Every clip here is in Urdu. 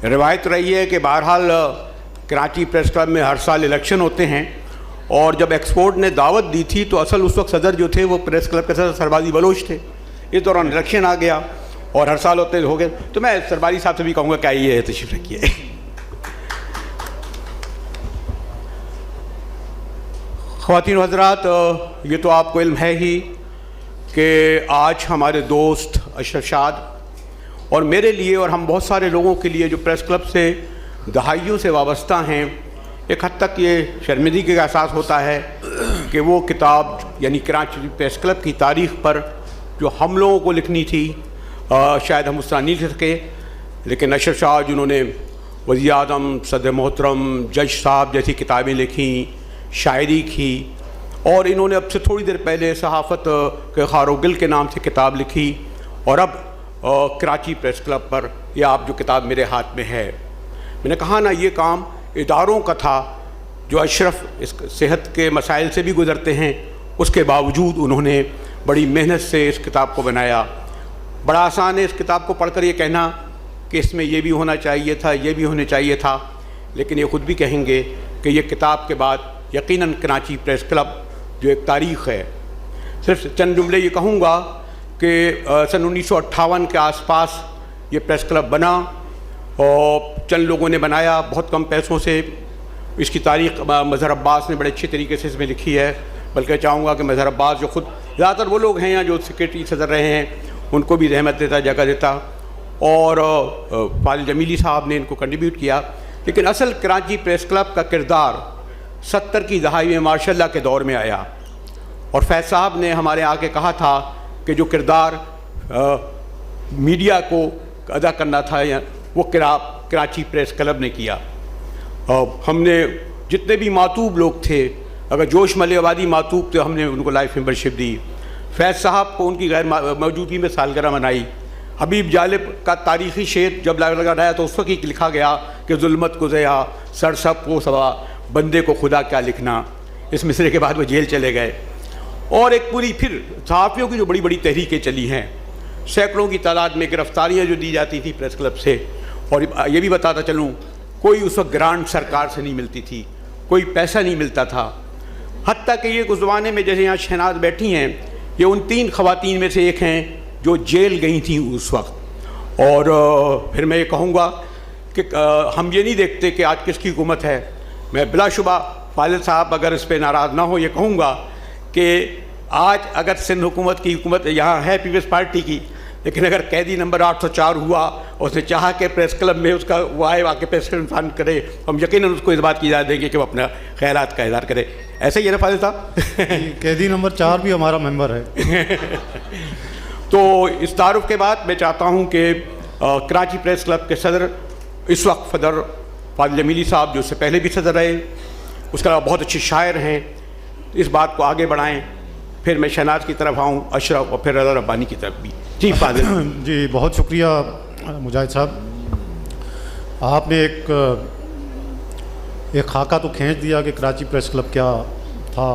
روایت رہی ہے کہ بہرحال کراچی پریس کلب میں ہر سال الیکشن ہوتے ہیں، اور جب ایکسپورٹ نے دعوت دی تھی تو اصل اس وقت صدر جو تھے وہ پریس کلب کے صدر سربازی بلوچ تھے. اس دوران الیکشن آ گیا اور ہر سال ہوتے ہو گئے، تو میں سربازی صاحب سے بھی کہوں گا کہ آئیے تشریف رکھیے. خواتین و حضرات، یہ تو آپ کو علم ہے ہی کہ آج ہمارے دوست اشرف شاد اور میرے لیے اور ہم بہت سارے لوگوں کے لیے جو پریس کلب سے دہائیوں سے وابستہ ہیں، ایک حد تک یہ شرمندگی کا احساس ہوتا ہے کہ وہ کتاب یعنی کراچی پریس کلب کی تاریخ پر جو ہم لوگوں کو لکھنی تھی شاید ہم اس طرح نہیں لکھ سکے، لیکن اشرف شاہ جنہوں نے وزیر اعظم، صدر محترم، جج صاحب جیسی کتابیں لکھیں، شاعری کی، اور انہوں نے اب سے تھوڑی دیر پہلے صحافت کے خار و گل کے نام سے کتاب لکھی، اور اب کراچی پریس کلب پر یہ آپ جو کتاب میرے ہاتھ میں ہے. میں نے کہا نا، یہ کام اداروں کا تھا جو اشرف اس صحت کے مسائل سے بھی گزرتے ہیں، اس کے باوجود انہوں نے بڑی محنت سے اس کتاب کو بنایا. بڑا آسان ہے اس کتاب کو پڑھ کر یہ کہنا کہ اس میں یہ بھی ہونا چاہیے تھا، یہ بھی ہونا چاہیے تھا، لیکن یہ خود بھی کہیں گے کہ یہ کتاب کے بعد یقیناً کراچی پریس کلب جو ایک تاریخ ہے. صرف چند جملے یہ کہوں گا کہ سن 1958 کے آس پاس یہ پریس کلب بنا، اور چند لوگوں نے بنایا بہت کم پیسوں سے. اس کی تاریخ مظہر عباس نے بڑے اچھے طریقے سے اس میں لکھی ہے، بلکہ چاہوں گا کہ مظہر عباس جو خود زیادہ تر وہ لوگ ہیں جو سیکریٹری صدر رہے ہیں ان کو بھی رحمت دیتا، جگہ دیتا، اور فاضل جمیلی صاحب نے ان کو کنٹریبیوٹ کیا. لیکن اصل کراچی پریس کلب کا کردار 70 کی دہائی میں ماشاء اللہ کے دور میں آیا، اور فیض صاحب نے ہمارے آ کے کہا تھا کہ جو کردار میڈیا کو ادا کرنا تھا وہ کراچی پریس کلب نے کیا. ہم نے جتنے بھی ماتوب لوگ تھے، اگر جوش ملے آبادی ماتوب تھے، ہم نے ان کو لائف ممبرشپ دی. فیض صاحب کو ان کی غیر موجودگی میں سالگرہ منائی. حبیب جالب کا تاریخی شعر جب لگایا تو اس وقت ہی لکھا گیا کہ ظلمت کو ضیا سرسب کو سوا بندے کو خدا کیا لکھنا. اس مصرے کے بعد وہ جیل چلے گئے. اور ایک پوری پھر صحافیوں کی جو بڑی بڑی تحریکیں چلی ہیں، سینکڑوں کی تعداد میں گرفتاریاں جو دی جاتی تھی پریس کلب سے. اور یہ بھی بتاتا چلوں، کوئی اس وقت گرانٹ سرکار سے نہیں ملتی تھی، کوئی پیسہ نہیں ملتا تھا. حتیٰ کہ یہ اس زمانے میں جیسے یہاں شہناز بیٹھی ہیں، یہ ان 3 خواتین میں سے ایک ہیں جو جیل گئی تھیں اس وقت. اور پھر میں یہ کہوں گا کہ ہم یہ نہیں دیکھتے کہ آج کس کی حکومت ہے. میں بلا شبہ فاضل صاحب اگر اس پہ ناراض نہ ہو یہ کہوں گا کہ آج اگر سندھ حکومت کی حکومت یہاں ہے پیپلز پارٹی کی، لیکن اگر قیدی نمبر 804 ہوا اور اس نے چاہا کہ پریس کلب میں اس کا وہ آئے آ کے پریس کلب کرے، ہم یقیناً اس کو اس بات کی اجازت دیں گے کہ وہ اپنا خیالات کا اظہار کرے. ایسا ہی ہے نا فاضل صاحب؟ قیدی نمبر 4 بھی ہمارا ممبر ہے. تو اس تعارف کے بعد میں چاہتا ہوں کہ کراچی پریس کلب کے صدر اس وقت صدر فاضل جمیلی صاحب، جو اس سے پہلے بھی صدر رہے، اس کے علاوہ بہت اچھے شاعر ہیں، اس بات کو آگے بڑھائیں. پھر میں شہناز کی طرف آؤں، اشرف، اور پھر رضا ربانی کی طرف بھی. جی فاضل. جی بہت شکریہ مجاہد صاحب. آپ نے ایک خاکہ تو کھینچ دیا کہ کراچی پریس کلب کیا تھا،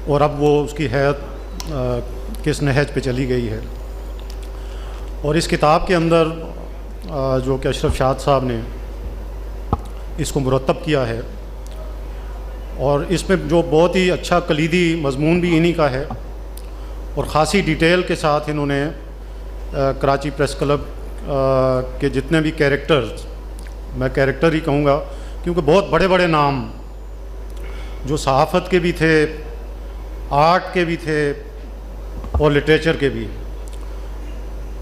اور اب وہ اس کی حیات کس نہج پہ چلی گئی ہے. اور اس کتاب کے اندر جو کہ اشرف شاد صاحب نے اس کو مرتب کیا ہے، اور اس میں جو بہت ہی اچھا کلیدی مضمون بھی انہی کا ہے، اور خاصی ڈیٹیل کے ساتھ انہوں نے کراچی پریس کلب کے جتنے بھی کیریکٹرز، میں کیریکٹر ہی کہوں گا کیونکہ بہت بڑے بڑے نام جو صحافت کے بھی تھے، آرٹ کے بھی تھے، اور لٹریچر کے بھی،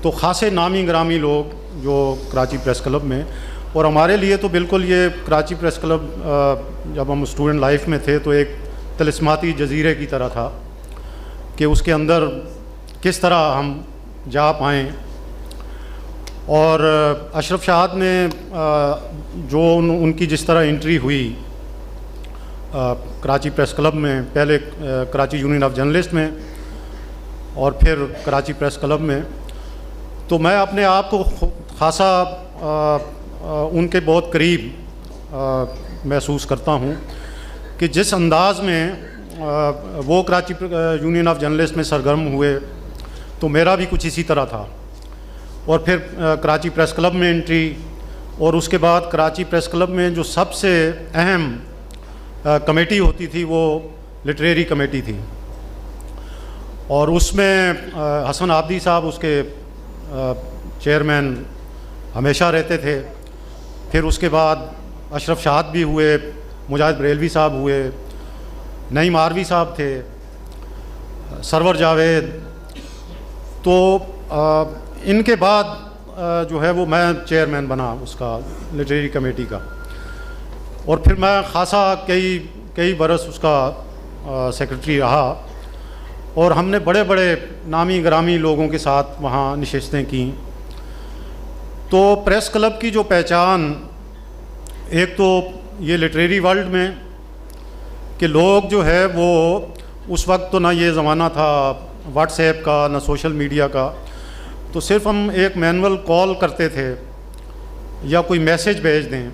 تو خاصے نامی گرامی لوگ جو کراچی پریس کلب میں. اور ہمارے لیے تو بالکل یہ کراچی پریس کلب جب ہم اسٹوڈنٹ لائف میں تھے تو ایک طلسماتی جزیرے کی طرح تھا کہ اس کے اندر کس طرح ہم جا پائیں. اور اشرف شاد نے جو ان کی جس طرح انٹری ہوئی کراچی پریس کلب میں، پہلے کراچی یونین آف جرنلسٹ میں اور پھر کراچی پریس کلب میں، تو میں اپنے آپ کو خاصا ان کے بہت قریب محسوس کرتا ہوں کہ جس انداز میں وہ کراچی یونین آف جرنلسٹ میں سرگرم ہوئے تو میرا بھی کچھ اسی طرح تھا. اور پھر کراچی پریس کلب میں انٹری, اور اس کے بعد کراچی پریس کلب میں جو سب سے اہم کمیٹی ہوتی تھی وہ لٹریری کمیٹی تھی, اور اس میں حسن عابدی صاحب اس کے چیئرمین ہمیشہ رہتے تھے. پھر اس کے بعد اشرف شاد بھی ہوئے, مجاہد بریلوی صاحب ہوئے, نعیم آروی صاحب تھے, سرور جاوید. تو ان کے بعد جو ہے وہ میں چیئرمین بنا اس کا لٹریری کمیٹی کا, اور پھر میں خاصا کئی برس اس کا سیکرٹری رہا, اور ہم نے بڑے بڑے نامی گرامی لوگوں کے ساتھ وہاں نشستیں کیں. تو پریس کلب کی جو پہچان, ایک تو یہ لٹریری ورلڈ میں کہ لوگ جو ہے وہ اس وقت تو نہ یہ زمانہ تھا واٹس ایپ کا نہ سوشل میڈیا کا, تو صرف ہم ایک مینول کال کرتے تھے یا کوئی میسیج بھیج دیں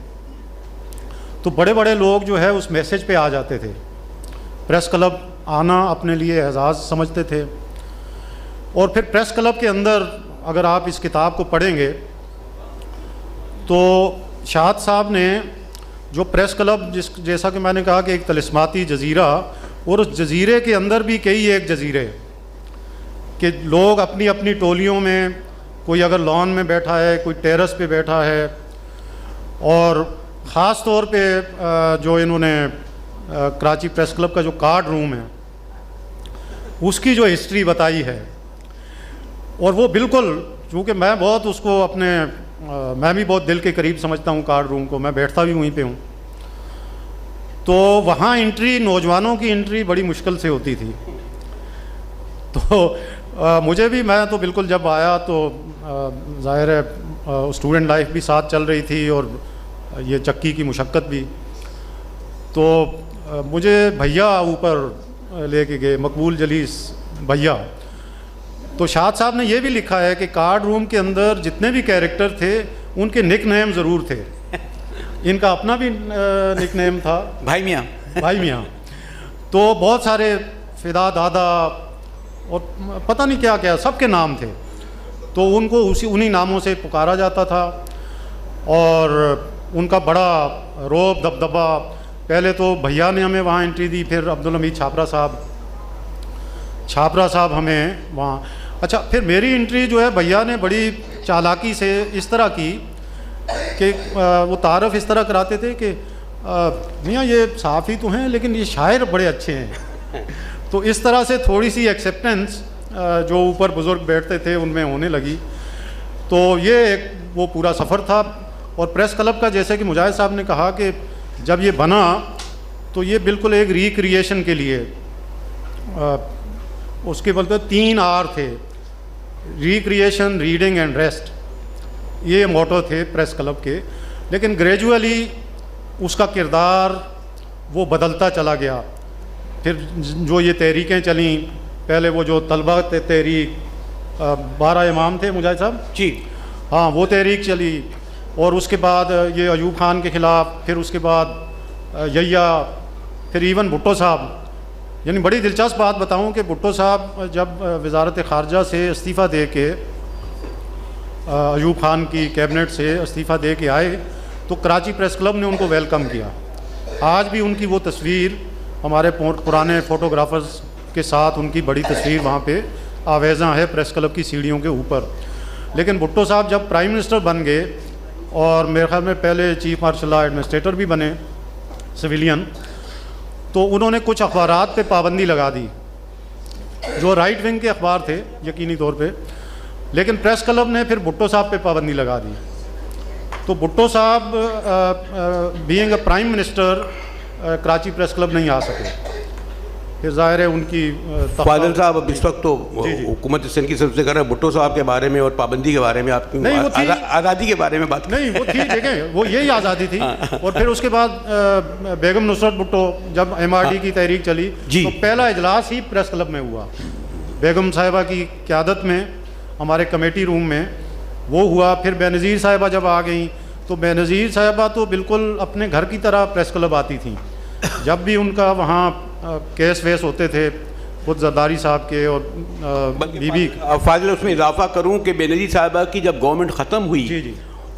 تو بڑے بڑے لوگ جو ہے اس میسیج پہ آ جاتے تھے. پریس کلب آنا اپنے لیے اعزاز سمجھتے تھے. اور پھر پریس کلب کے اندر اگر آپ اس کتاب کو پڑھیں گے تو شاد صاحب نے جو پریس کلب جیسا کہ میں نے کہا کہ ایک طلسماتی جزیرہ, اور اس جزیرے کے اندر بھی کئی ایک جزیرے کہ لوگ اپنی اپنی ٹولیوں میں, کوئی اگر لان میں بیٹھا ہے, کوئی ٹیرس پہ بیٹھا ہے, اور خاص طور پہ جو انہوں نے کراچی پریس کلب کا جو کارڈ روم ہے اس کی جو ہسٹری بتائی ہے, اور وہ بالکل, چونکہ میں بہت اس کو میں بھی بہت دل کے قریب سمجھتا ہوں کارڈ روم کو, میں بیٹھتا بھی وہیں پہ ہوں. تو وہاں انٹری, نوجوانوں کی انٹری بڑی مشکل سے ہوتی تھی. تو مجھے بھی, میں تو بالکل جب آیا تو ظاہر ہے اسٹوڈنٹ لائف بھی ساتھ چل رہی تھی اور یہ چکی کی مشقت بھی. تو مجھے بھیا اوپر لے کے گئے, مقبول جلیس بھیا. تو شاد صاحب نے یہ بھی لکھا ہے کہ کارڈ روم کے اندر جتنے بھی کیریکٹر تھے ان کے نک نیم ضرور تھے. ان کا اپنا بھی نک نیم تھا بھائی میاں. بھائی میاں. تو بہت سارے فدا دادا اور پتہ نہیں کیا کیا سب کے نام تھے. تو ان کو انہی ناموں سے پکارا جاتا تھا, اور ان کا بڑا روب دبدبا. پہلے تو بھیا نے ہمیں وہاں انٹری دی, پھر عبدالحمید چھاپرا صاحب ہمیں وہاں. اچھا, پھر میری انٹری جو ہے بھیا نے بڑی چالاکی سے اس طرح کی کہ وہ تعارف اس طرح کراتے تھے کہ میاں یہ صحافی تو ہیں لیکن یہ شاعر بڑے اچھے ہیں. تو اس طرح سے تھوڑی سی ایکسیپٹنس جو اوپر بزرگ بیٹھتے تھے ان میں ہونے لگی. تو یہ ایک وہ پورا سفر تھا. اور پریس کلب کا جیسے کہ مجاہد صاحب نے کہا کہ جب یہ بنا تو یہ بالکل ایک ریکریشن کے لیے, اس کے بولتے 3 آر تھے, ریکریشن, ریڈنگ اینڈ ریسٹ. یہ موٹو تھے پریس کلب کے. لیکن گریجولی اس کا کردار وہ بدلتا چلا گیا. پھر جو یہ تحریکیں چلیں, پہلے وہ جو طلبہ تحریک 12 امام تھے مجاہد صاحب جی, ہاں وہ تحریک چلی, اور اس کے بعد یہ ایوب خان کے خلاف, پھر اس کے بعد یحییٰ, پھر ایون بھٹو صاحب. یعنی بڑی دلچسپ بات بتاؤں کہ بھٹو صاحب جب وزارت خارجہ سے استعفیٰ دے کے, ایوب خان کی کیبنٹ سے استعفیٰ دے کے آئے تو کراچی پریس کلب نے ان کو ویلکم کیا. آج بھی ان کی وہ تصویر, ہمارے پرانے فوٹوگرافرز کے ساتھ ان کی بڑی تصویر وہاں پہ آویزاں ہے پریس کلب کی سیڑھیوں کے اوپر. لیکن بھٹو صاحب جب پرائم منسٹر بن گئے, اور میرے خیال میں پہلے چیف مارشل لا ایڈمنسٹریٹر بھی بنے سویلین, تو انہوں نے کچھ اخبارات پہ پابندی لگا دی جو رائٹ ونگ کے اخبار تھے یقینی طور پہ. لیکن پریس کلب نے پھر بھٹو صاحب پہ پابندی لگا دی. تو بھٹو صاحب being a prime minister Karachi press club نہیں آ سکے. پھر ظاہر ہے ان کی فاضل صاحب اب اس وقت تو حکومت سندھ کی طرف سے کر رہے ہیں بھٹو صاحب کے بارے میں اور پابندی کے بارے میں, آپ کی آزادی کے بارے میں بات نہیں, وہ تھی دیکھیں وہ یہی آزادی تھی. اور پھر اس کے بعد بیگم نصرت بھٹو جب MRD کی تحریک چلی تو پہلا اجلاس ہی پریس کلب میں ہوا, بیگم صاحبہ کی قیادت میں ہمارے کمیٹی روم میں. وہ ہوا. پھر بے نظیر صاحبہ جب آ گئیں تو بے نظیر صاحبہ تو بالکل اپنے گھر کی طرح پریس کلب آتی تھیں. جب بھی ان کا وہاں کیس ویس ہوتے تھے خود زرداری صاحب کے اور بی بی. فاضل اس میں اضافہ کروں کہ بے نظیر صاحبہ کی جب گورنمنٹ ختم ہوئی جی جی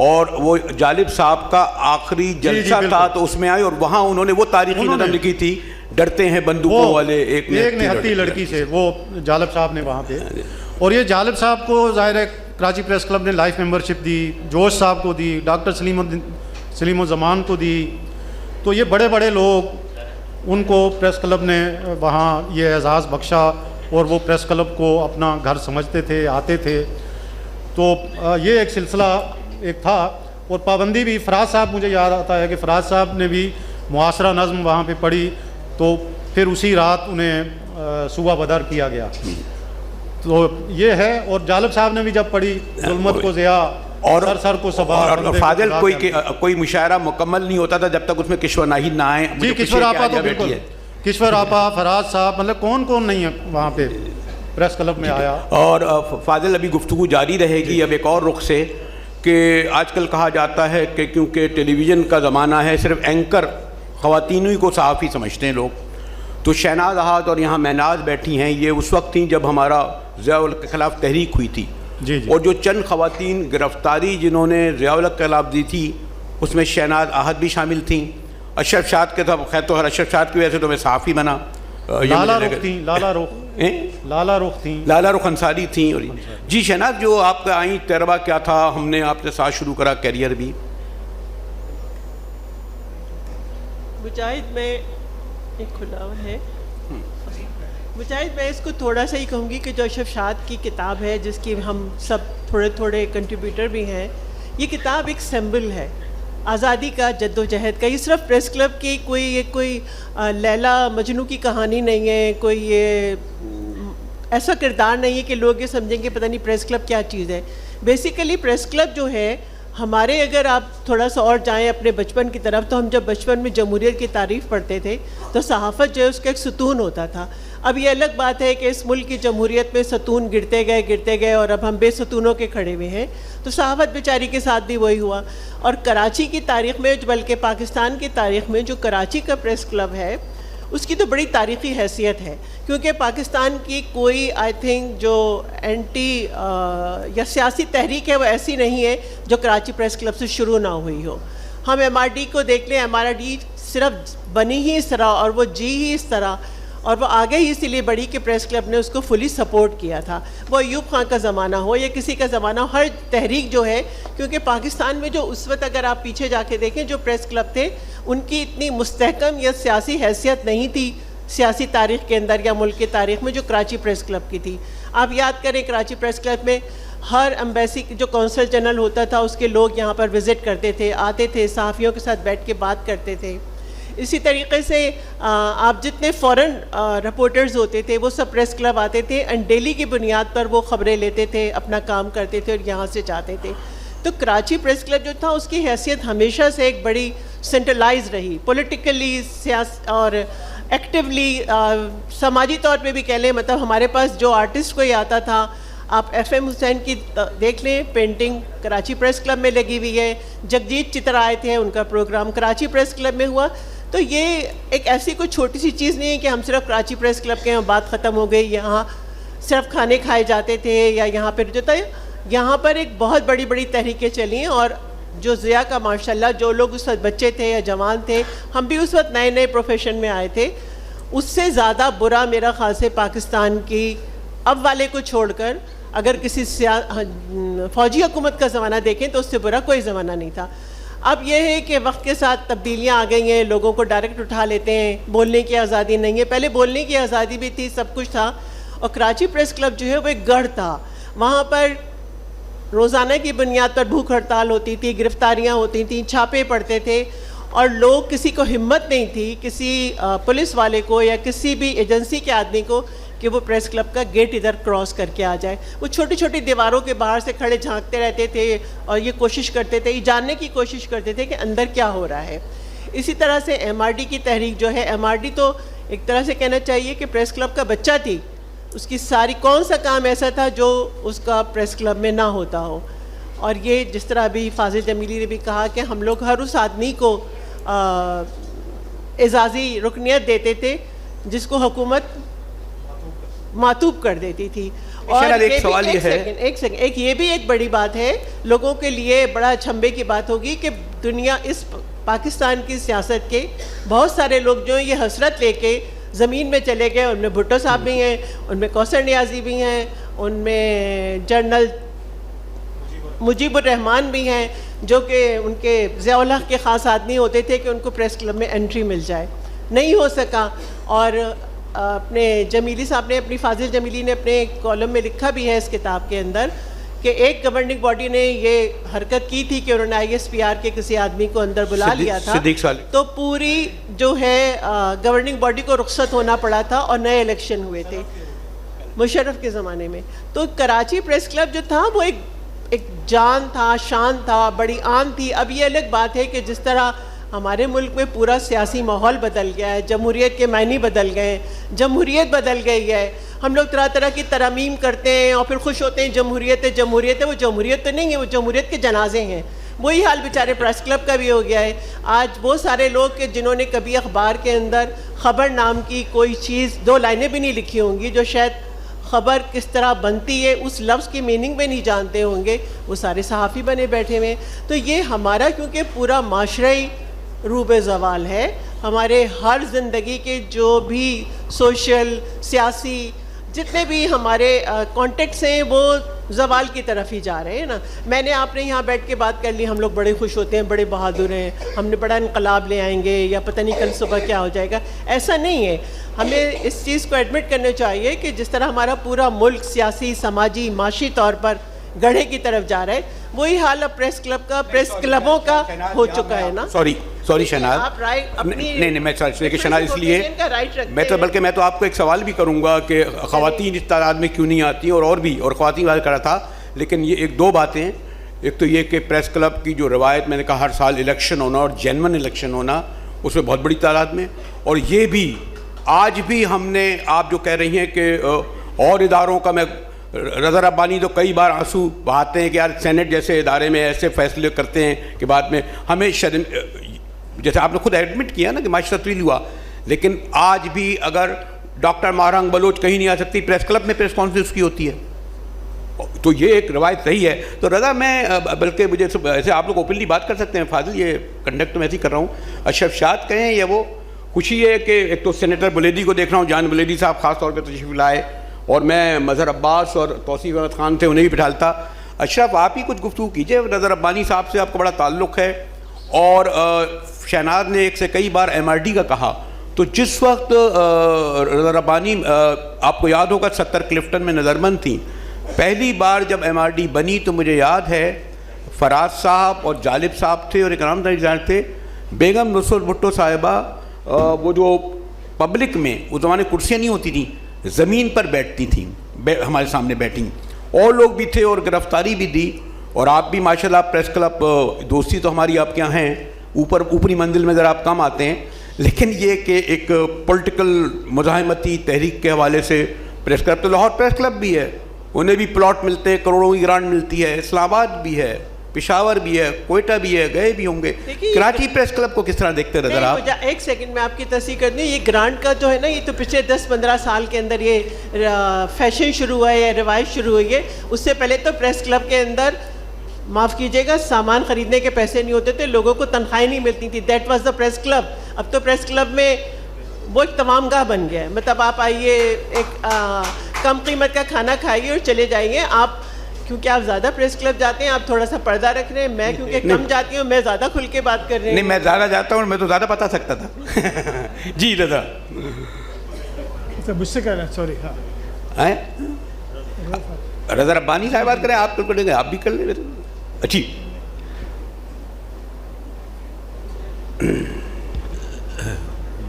اور وہ جالب صاحب کا آخری جلسہ تھا تو اس میں آئے اور وہاں انہوں نے وہ تاریخی نظم لکھی تھی, ڈرتے ہیں بندوقوں والے ایک نہتی لڑکی سے, وہ جالب صاحب نے وہاں پہ. اور یہ جالب صاحب کو ظاہر ہے کراچی پریس کلب نے لائف ممبرشپ دی, جوش صاحب کو دی, ڈاکٹر سلیم الزمان کو دی. تو یہ بڑے بڑے لوگ, ان کو پریس کلب نے وہاں یہ اعزاز بخشا اور وہ پریس کلب کو اپنا گھر سمجھتے تھے, آتے تھے. تو یہ ایک سلسلہ ایک تھا. اور پابندی بھی فراز صاحب, مجھے یاد آتا ہے کہ فراز صاحب نے بھی معاصرہ نظم وہاں پہ پڑھی, تو پھر اسی رات انہیں صوبہ بدر کیا گیا. تو یہ ہے. اور جالب صاحب نے بھی جب پڑھی ظلمت کو ضیاء اور سر کو صبا. اور فاضل کوئی مشاعرہ مکمل نہیں ہوتا تھا جب تک اس میں کشور ناہید نہ آئیں. جی کشور آپا تو بالکل, کشور آپا, فراز صاحب, مطلب کون کون نہیں ہے وہاں پہ پریس کلب میں آیا. اور فاضل ابھی گفتگو جاری رہے گی اب ایک اور رخ سے, کہ آج کل کہا جاتا ہے کہ کیونکہ ٹیلی ویژن کا زمانہ ہے صرف اینکر خواتین ہی کو صحافی سمجھتے ہیں لوگ. تو شہناز احد اور یہاں مہناز بیٹھی ہیں, یہ اس وقت تھیں جب ہمارا ضیاء الحق کے خلاف تحریک ہوئی تھی. جی جی. اور جو چند خواتین گرفتاری جنہوں نے ضیاء الحق کے خلاف دی تھی اس میں شہناز احد بھی شامل تھیں. اشرف شاد کے خیر تو ہر اشرف شاد کی وجہ سے تو میں صحافی بنا. لالا رخ تھیں, لالا رخ تھیں, لالا رخ انصاری تھیں. اور جی شہناز, جو آپ کا آئیں تجربہ کیا تھا؟ ہم نے آپ کے ساتھ شروع کرا کیریئر بھی. مجاہد میں ایک کھلا ہوا ہے. مجاہد میں اس کو تھوڑا سا ہی کہوں گی کہ جو اشرف شاد کی کتاب ہے جس کی ہم سب تھوڑے تھوڑے کنٹریبیوٹر بھی ہیں, یہ کتاب ایک سمبل ہے آزادی کا, جد و جہد کا. یہ صرف پریس کلب کی کوئی لیلا مجنو کی کہانی نہیں ہے, کوئی یہ ایسا کردار نہیں ہے کہ لوگ یہ سمجھیں گے پتہ نہیں پریس کلب کیا چیز ہے. بیسیکلی پریس کلب جو ہے ہمارے, اگر آپ تھوڑا سا اور جائیں اپنے بچپن کی طرف, تو ہم جب بچپن میں جمہوریت کی تعریف پڑھتے تھے تو صحافت جو ہے اس کا ایک ستون ہوتا تھا. اب یہ الگ بات ہے کہ اس ملک کی جمہوریت میں ستون گرتے گئے اور اب ہم بے ستونوں کے کھڑے ہوئے ہیں. تو صحافت بیچاری کے ساتھ بھی وہی ہوا. اور کراچی کی تاریخ میں, بلکہ پاکستان کی تاریخ میں جو کراچی کا پریس کلب ہے اس کی تو بڑی تاریخی حیثیت ہے, کیونکہ پاکستان کی کوئی آئی تھنک جو اینٹی یا سیاسی تحریک ہے وہ ایسی نہیں ہے جو کراچی پریس کلب سے شروع نہ ہوئی ہو. ہم ایم آر ڈی کو دیکھ لیں, ایم آر ڈی صرف بنی ہی اس طرح اور وہ جی ہی اس طرح, اور وہ آگے ہی اسی لیے بڑی کہ پریس کلب نے اس کو فلی سپورٹ کیا تھا. وہ ایوب خان کا زمانہ ہو یا کسی کا زمانہ ہو, ہر تحریک جو ہے, کیونکہ پاکستان میں جو اس وقت اگر آپ پیچھے جا کے دیکھیں جو پریس کلب تھے ان کی اتنی مستحکم یا سیاسی حیثیت نہیں تھی سیاسی تاریخ کے اندر یا ملک کی تاریخ میں جو کراچی پریس کلب کی تھی. آپ یاد کریں کراچی پریس کلب میں ہر ایمبیسی جو کونسل جنرل ہوتا تھا اس کے لوگ یہاں پر وزٹ کرتے تھے, آتے تھے, صحافیوں کے ساتھ بیٹھ کے بات کرتے تھے. اسی طریقے سے آپ جتنے فورن رپورٹرز ہوتے تھے وہ سب پریس کلب آتے تھے, اینڈ ڈیلی کی بنیاد پر وہ خبریں لیتے تھے, اپنا کام کرتے تھے اور یہاں سے جاتے تھے. تو کراچی پریس کلب جو تھا اس کی حیثیت ہمیشہ سے ایک بڑی سینٹرلائز رہی, پولیٹیکلی اور ایکٹیولی, سماجی طور پہ بھی کہہ لیں. مطلب ہمارے پاس جو آرٹسٹ کوئی آتا تھا, آپ ایف ایم حسین کی دیکھ لیں, پینٹنگ کراچی پریس کلب میں لگی ہوئی ہے. جگجیت چتر آئے تھے, ان کا پروگرام کراچی پریس کلب میں ہوا. تو یہ ایک ایسی کوئی چھوٹی سی چیز نہیں ہے کہ ہم صرف کراچی پریس کلب کے بات ختم ہو گئی, یہاں صرف کھانے کھائے جاتے تھے یا یہاں پہ جو تھا, یہاں پر ایک بہت بڑی بڑی تحریکیں چلی ہیں. اور جو ضیاء کا ماشاءاللہ, جو لوگ اس وقت بچے تھے یا جوان تھے, ہم بھی اس وقت نئے نئے پروفیشن میں آئے تھے, اس سے زیادہ برا میرا خیال سے پاکستان کی اب والے کو چھوڑ کر اگر کسی فوجی حکومت کا زمانہ دیکھیں تو اس سے برا کوئی زمانہ نہیں تھا. اب یہ ہے کہ وقت کے ساتھ تبدیلیاں آ گئی ہیں, لوگوں کو ڈائریکٹ اٹھا لیتے ہیں, بولنے کی آزادی نہیں ہے. پہلے بولنے کی آزادی بھی تھی, سب کچھ تھا. اور کراچی پریس کلب جو ہے وہ ایک گڑھ تھا, وہاں پر روزانہ کی بنیاد پر بھوک ہڑتال ہوتی تھی, گرفتاریاں ہوتی تھیں, چھاپے پڑتے تھے, اور لوگ, کسی کو ہمت نہیں تھی, کسی پولیس والے کو یا کسی بھی ایجنسی کے آدمی کو کہ وہ پریس کلب کا گیٹ ادھر کراس کر کے آ جائے. وہ چھوٹی چھوٹی دیواروں کے باہر سے کھڑے جھانکتے رہتے تھے اور یہ کوشش کرتے تھے, یہ جاننے کی کوشش کرتے تھے کہ اندر کیا ہو رہا ہے. اسی طرح سے ایم آر ڈی کی تحریک جو ہے, ایم آر ڈی تو ایک طرح سے کہنا چاہیے کہ پریس کلب کا بچہ تھی. اس کی ساری, کون سا کام ایسا تھا جو اس کا پریس کلب میں نہ ہوتا ہو. اور یہ جس طرح ابھی فاضل جمیلی نے بھی کہا کہ ہم لوگ ہر اس آدمی کو اعزازی رکنیت دیتے تھے جس کو حکومت معطوب کر دیتی تھی. اور ایک سوال یہ ہے, ایک سیکنڈ, ایک یہ بھی ایک بڑی بات ہے, لوگوں کے لیے بڑا چھمبے کی بات ہوگی کہ دنیا اس پاکستان کی سیاست کے بہت سارے لوگ جو ہیں یہ حسرت لے کے زمین میں چلے گئے. ان میں بھٹو صاحب بھی ہیں, ان میں کوثر نیازی بھی ہیں, ان میں جنرل مجیب الرحمان بھی ہیں, جو کہ ان کے ضیاء الحق کے خاص آدمی ہوتے تھے کہ ان کو پریس کلب میں انٹری مل جائے. نہیں ہو سکا. اور اپنے جمیلی صاحب نے, اپنی فاضل جمیلی نے اپنے کالم میں لکھا بھی ہے اس کتاب کے اندر کہ ایک گورننگ باڈی نے یہ حرکت کی تھی کہ انہوں نے ISPR کے کسی آدمی کو اندر بلا لیا تھا, تو پوری جو ہے گورننگ باڈی کو رخصت ہونا پڑا تھا اور نئے الیکشن ہوئے تھے مشرف کے زمانے میں. تو کراچی پریس کلب جو تھا وہ ایک جان تھا, شان تھا, بڑی آن تھی. اب یہ الگ بات ہے کہ جس طرح ہمارے ملک میں پورا سیاسی ماحول بدل گیا ہے, جمہوریت کے معنی بدل گئے, جمہوریت بدل گئی ہے, ہم لوگ طرح طرح کی ترامیم کرتے ہیں اور پھر خوش ہوتے ہیں جمہوریت ہے جمہوریت ہے. وہ جمہوریت تو نہیں ہے, وہ جمہوریت کے جنازے ہیں. وہی حال بیچارے پریس کلب کا بھی ہو گیا ہے. آج وہ سارے لوگ کہ جنہوں نے کبھی اخبار کے اندر خبر نام کی کوئی چیز 2 لائنیں بھی نہیں لکھی ہوں گی, جو شاید خبر کس طرح بنتی ہے اس لفظ کی میننگ میں نہیں جانتے ہوں گے, وہ سارے صحافی بنے بیٹھے ہوئے. تو یہ ہمارا کیونکہ پورا معاشرے روب زوال ہے, ہمارے ہر زندگی کے جو بھی سوشل سیاسی جتنے بھی ہمارے کانٹیکٹس ہیں وہ زوال کی طرف ہی جا رہے ہیں نا. میں نے آپ نے یہاں بیٹھ کے بات کر لی, ہم لوگ بڑے خوش ہوتے ہیں, بڑے بہادر ہیں, ہم نے بڑا انقلاب لے آئیں گے یا پتہ نہیں کل صبح کیا ہو جائے گا. ایسا نہیں ہے. ہمیں اس چیز کو ایڈمٹ کرنا چاہیے کہ جس طرح ہمارا پورا ملک سیاسی سماجی معاشی طور پر گڑھے کی طرف جا رہا ہے, وہی حال اب پریس کلب کا, پریس کلبوں کا ہو چکا ہے نا. سوری شہناز, نہیں میں شہناز اس لیے میں تو بلکہ میں تو آپ کو ایک سوال بھی کروں گا کہ خواتین اس تعداد میں کیوں نہیں آتی, اور خواتین بات کرا تھا. لیکن یہ 2 باتیں, ایک تو یہ کہ پریس کلب کی جو روایت میں نے کہا ہر سال الیکشن ہونا اور جینون الیکشن ہونا, اس میں بہت بڑی تعداد میں, اور یہ بھی آج بھی ہم نے, آپ جو کہہ رہی ہیں کہ اور اداروں کا, میں رضا ربانی تو کئی بار آنسو بہاتے ہیں کہ یار سینٹ جیسے ادارے میں ایسے فیصلے کرتے ہیں کہ بعد میں ہمیں جیسے آپ نے خود ایڈمٹ کیا نا کہ معاشرہ تبدیل ہوا, لیکن آج بھی اگر ڈاکٹر ماہرنگ بلوچ کہیں نہیں آ سکتی, پریس کلب میں پریس کانفرنس کی ہوتی ہے. تو یہ ایک روایت صحیح ہے. تو رضا میں بلکہ مجھے ایسے آپ لوگ اوپنلی بات کر سکتے ہیں, فاضل یہ کنڈکٹ میں ایسے ہی کر رہا ہوں, اشرف شاد کہیں یا وہ خوشی ہے کہ ایک تو سینیٹر بلیدی کو دیکھ رہا ہوں, جان بلیدی صاحب خاص طور پہ تشریف لائے, اور میں مظہر عباس اور توصیف احمد خان تھے انہیں بھی بٹھالتا. اشرف آپ ہی کچھ گفتگو کیجئے, نظر ربانی صاحب سے آپ کا بڑا تعلق ہے, اور شہناز نے ایک سے کئی بار MRD کا کہا, تو جس وقت رضا ربانی آپ کو یاد ہوگا 70 کلفٹن میں نظربند تھیں, پہلی بار جب MRD بنی تو مجھے یاد ہے فراز صاحب اور جالب صاحب تھے اور ایک نام ڈیزائنر تھے, بیگم نصرت بھٹو صاحبہ وہ جو پبلک میں اس زمانے کرسیاں نہیں ہوتی تھیں, زمین پر بیٹھتی تھیں, ہمارے سامنے بیٹھیں, اور لوگ بھی تھے اور گرفتاری بھی دی. اور آپ بھی ماشاءاللہ پریس کلب, دوستی تو ہماری آپ کے یہاں ہیں, اوپری منزل میں ذرا آپ کم آتے ہیں, لیکن یہ کہ ایک پولیٹیکل مزاحمتی تحریک کے حوالے سے پریس کلب, تو لاہور پریس کلب بھی ہے, انہیں بھی پلاٹ ملتے ہیں, کروڑوں کی گرانٹ ملتی ہے, اسلام آباد بھی ہے, پشاور بھی ہے, کوئٹہ بھی ہے, گئے بھی ہوں گے. کراچی پریس کلب کو کس طرح دیکھتے نظر آپ؟ ایک سیکنڈ میں آپ کی تصحیح کر دوں, یہ گرانٹ کا جو ہے نا, یہ تو پچھلے 10-15 سال کے اندر یہ فیشن شروع ہوا ہے یا روایت شروع ہوئی ہے. اس سے پہلے تو پریس کلب کے اندر معاف کیجیے گا سامان خریدنے کے پیسے نہیں ہوتے تھے, لوگوں کو تنخواہیں نہیں ملتی تھی. That was the press club. اب تو پریس کلب میں وہ ایک تمام گاہ بن گیا ہے, مطلب آپ آئیے ایک کم قیمت کا کھانا کھائیے اور چلے جائیے. آپ کیونکہ آپ زیادہ پریس کلب جاتے ہیں, آپ تھوڑا سا پردہ رکھ رہے ہیں, میں کیونکہ کم جاتی ہوں, میں زیادہ کھل کے بات کر رہی ہوں. نہیں میں زیادہ جاتا ہوں, میں تو زیادہ بتا سکتا تھا. جی رضا مجھ سے کہہ رہے ہیں, سوری. ہاں رضا ربانی صاحب بات کریں, آپ کریں گے, آپ بھی کر لیں. اچھی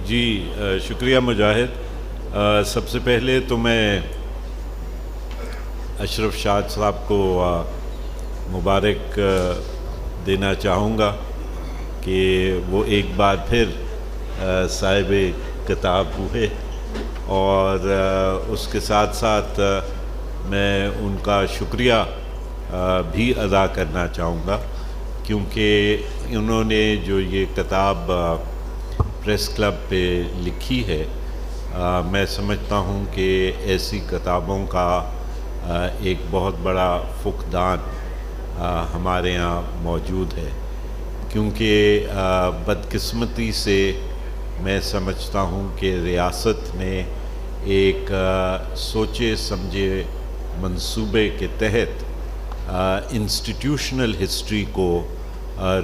جی شکریہ مجاہد. سب سے پہلے تو میں اشرف شاد صاحب کو مبارک دینا چاہوں گا کہ وہ ایک بار پھر صاحب کتاب ہوئے, اور اس کے ساتھ ساتھ میں ان کا شکریہ بھی ادا کرنا چاہوں گا، کیونکہ انہوں نے جو یہ کتاب پریس کلب پہ لکھی ہے، میں سمجھتا ہوں کہ ایسی کتابوں کا ایک بہت بڑا فقدان ہمارے یہاں موجود ہے، کیونکہ بدقسمتی سے میں سمجھتا ہوں کہ ریاست نے ایک سوچے سمجھے منصوبے کے تحت انسٹیٹیوشنل ہسٹری کو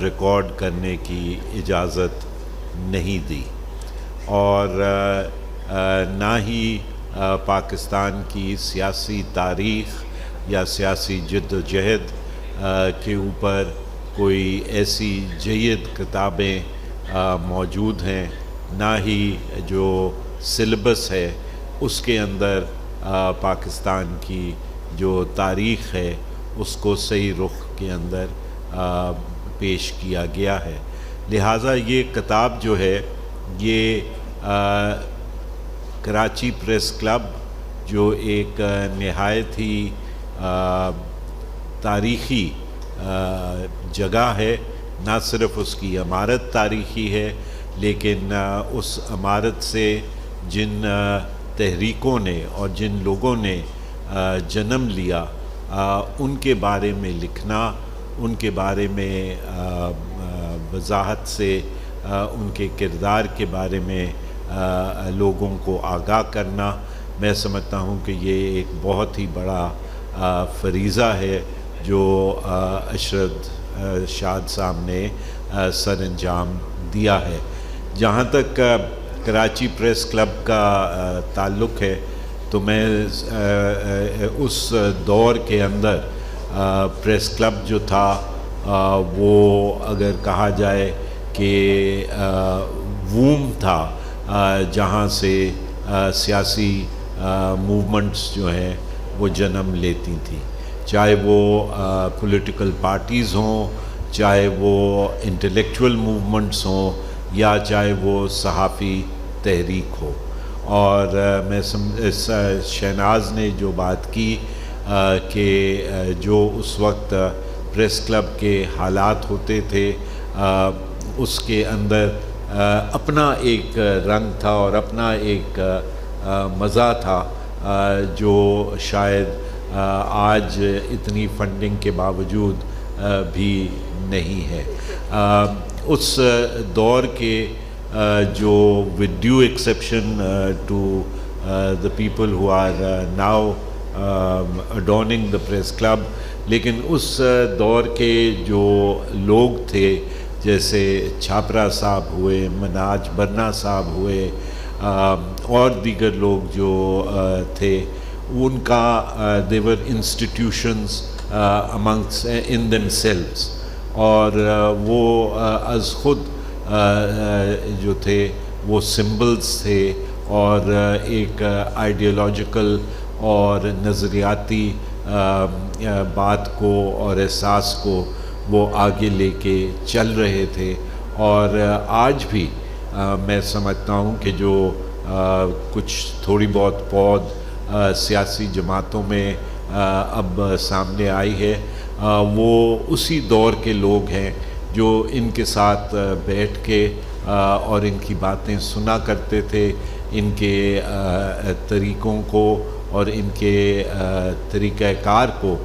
ریکارڈ کرنے کی اجازت نہیں دی، اور نہ ہی پاکستان کی سیاسی تاریخ یا سیاسی جد و جہد کے اوپر کوئی ایسی جید کتابیں موجود ہیں، نہ ہی جو سلیبس ہے اس کے اندر پاکستان کی جو تاریخ ہے اس کو صحیح رخ کے اندر پیش کیا گیا ہے۔ لہٰذا یہ کتاب جو ہے یہ کراچی پریس کلب جو ایک نہایت ہی تاریخی جگہ ہے، نہ صرف اس کی عمارت تاریخی ہے، لیکن اس عمارت سے جن تحریکوں نے اور جن لوگوں نے جنم لیا ان کے بارے میں لکھنا، ان کے بارے میں وضاحت سے ان کے کردار کے بارے میں لوگوں کو آگاہ کرنا، میں سمجھتا ہوں کہ یہ ایک بہت ہی بڑا فریضہ ہے جو ارشد شاد صاحب نے سر انجام دیا ہے۔ جہاں تک کراچی پریس کلب کا تعلق ہے تو میں اس دور کے اندر پریس کلب جو تھا وہ اگر کہا جائے کہ ووم تھا جہاں سے سیاسی موومنٹس جو ہیں وہ جنم لیتی تھیں، چاہے وہ پولیٹیکل پارٹیز ہوں، چاہے وہ انٹلیکچول موومنٹس ہوں، یا چاہے وہ صحافی تحریک ہو۔ اور میں شہناز نے جو بات کی کہ جو اس وقت پریس کلب کے حالات ہوتے تھے اس کے اندر اپنا ایک رنگ تھا اور اپنا ایک مزہ تھا جو شاید آج اتنی فنڈنگ کے باوجود بھی نہیں ہے۔ اس دور کے جو with due exception to the people who are now adorning the press club، لیکن اس دور کے جو لوگ تھے جیسے چھاپرا صاحب ہوئے، مناج برنا صاحب ہوئے، اور دیگر لوگ جو تھے، ان کا they were institutions amongst in themselves، اور وہ از خود جو تھے وہ سمبلز تھے اور ایک آئیڈیالوجیکل اور نظریاتی بات کو اور احساس کو وہ آگے لے کے چل رہے تھے۔ اور آج بھی میں سمجھتا ہوں کہ جو کچھ تھوڑی بہت پود سیاسی جماعتوں میں اب سامنے آئی ہے، وہ اسی دور کے لوگ ہیں جو ان کے ساتھ بیٹھ کے اور ان کی باتیں سنا کرتے تھے، ان کے طریقوں کو اور ان کے طریقہ کار کو،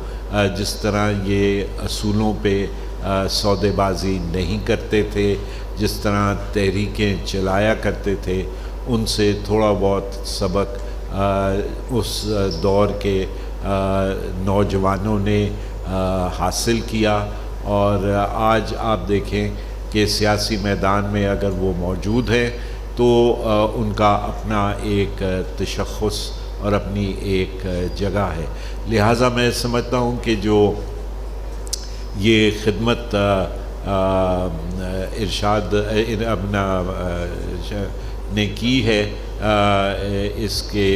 جس طرح یہ اصولوں پہ سودے بازی نہیں کرتے تھے، جس طرح تحریکیں چلایا کرتے تھے، ان سے تھوڑا بہت سبق اس دور کے نوجوانوں نے حاصل کیا۔ اور آج آپ دیکھیں کہ سیاسی میدان میں اگر وہ موجود ہیں تو ان کا اپنا ایک تشخص اور اپنی ایک جگہ ہے۔ لہٰذا میں سمجھتا ہوں کہ جو یہ خدمت ارشاد اپنا نے کی ہے اس کے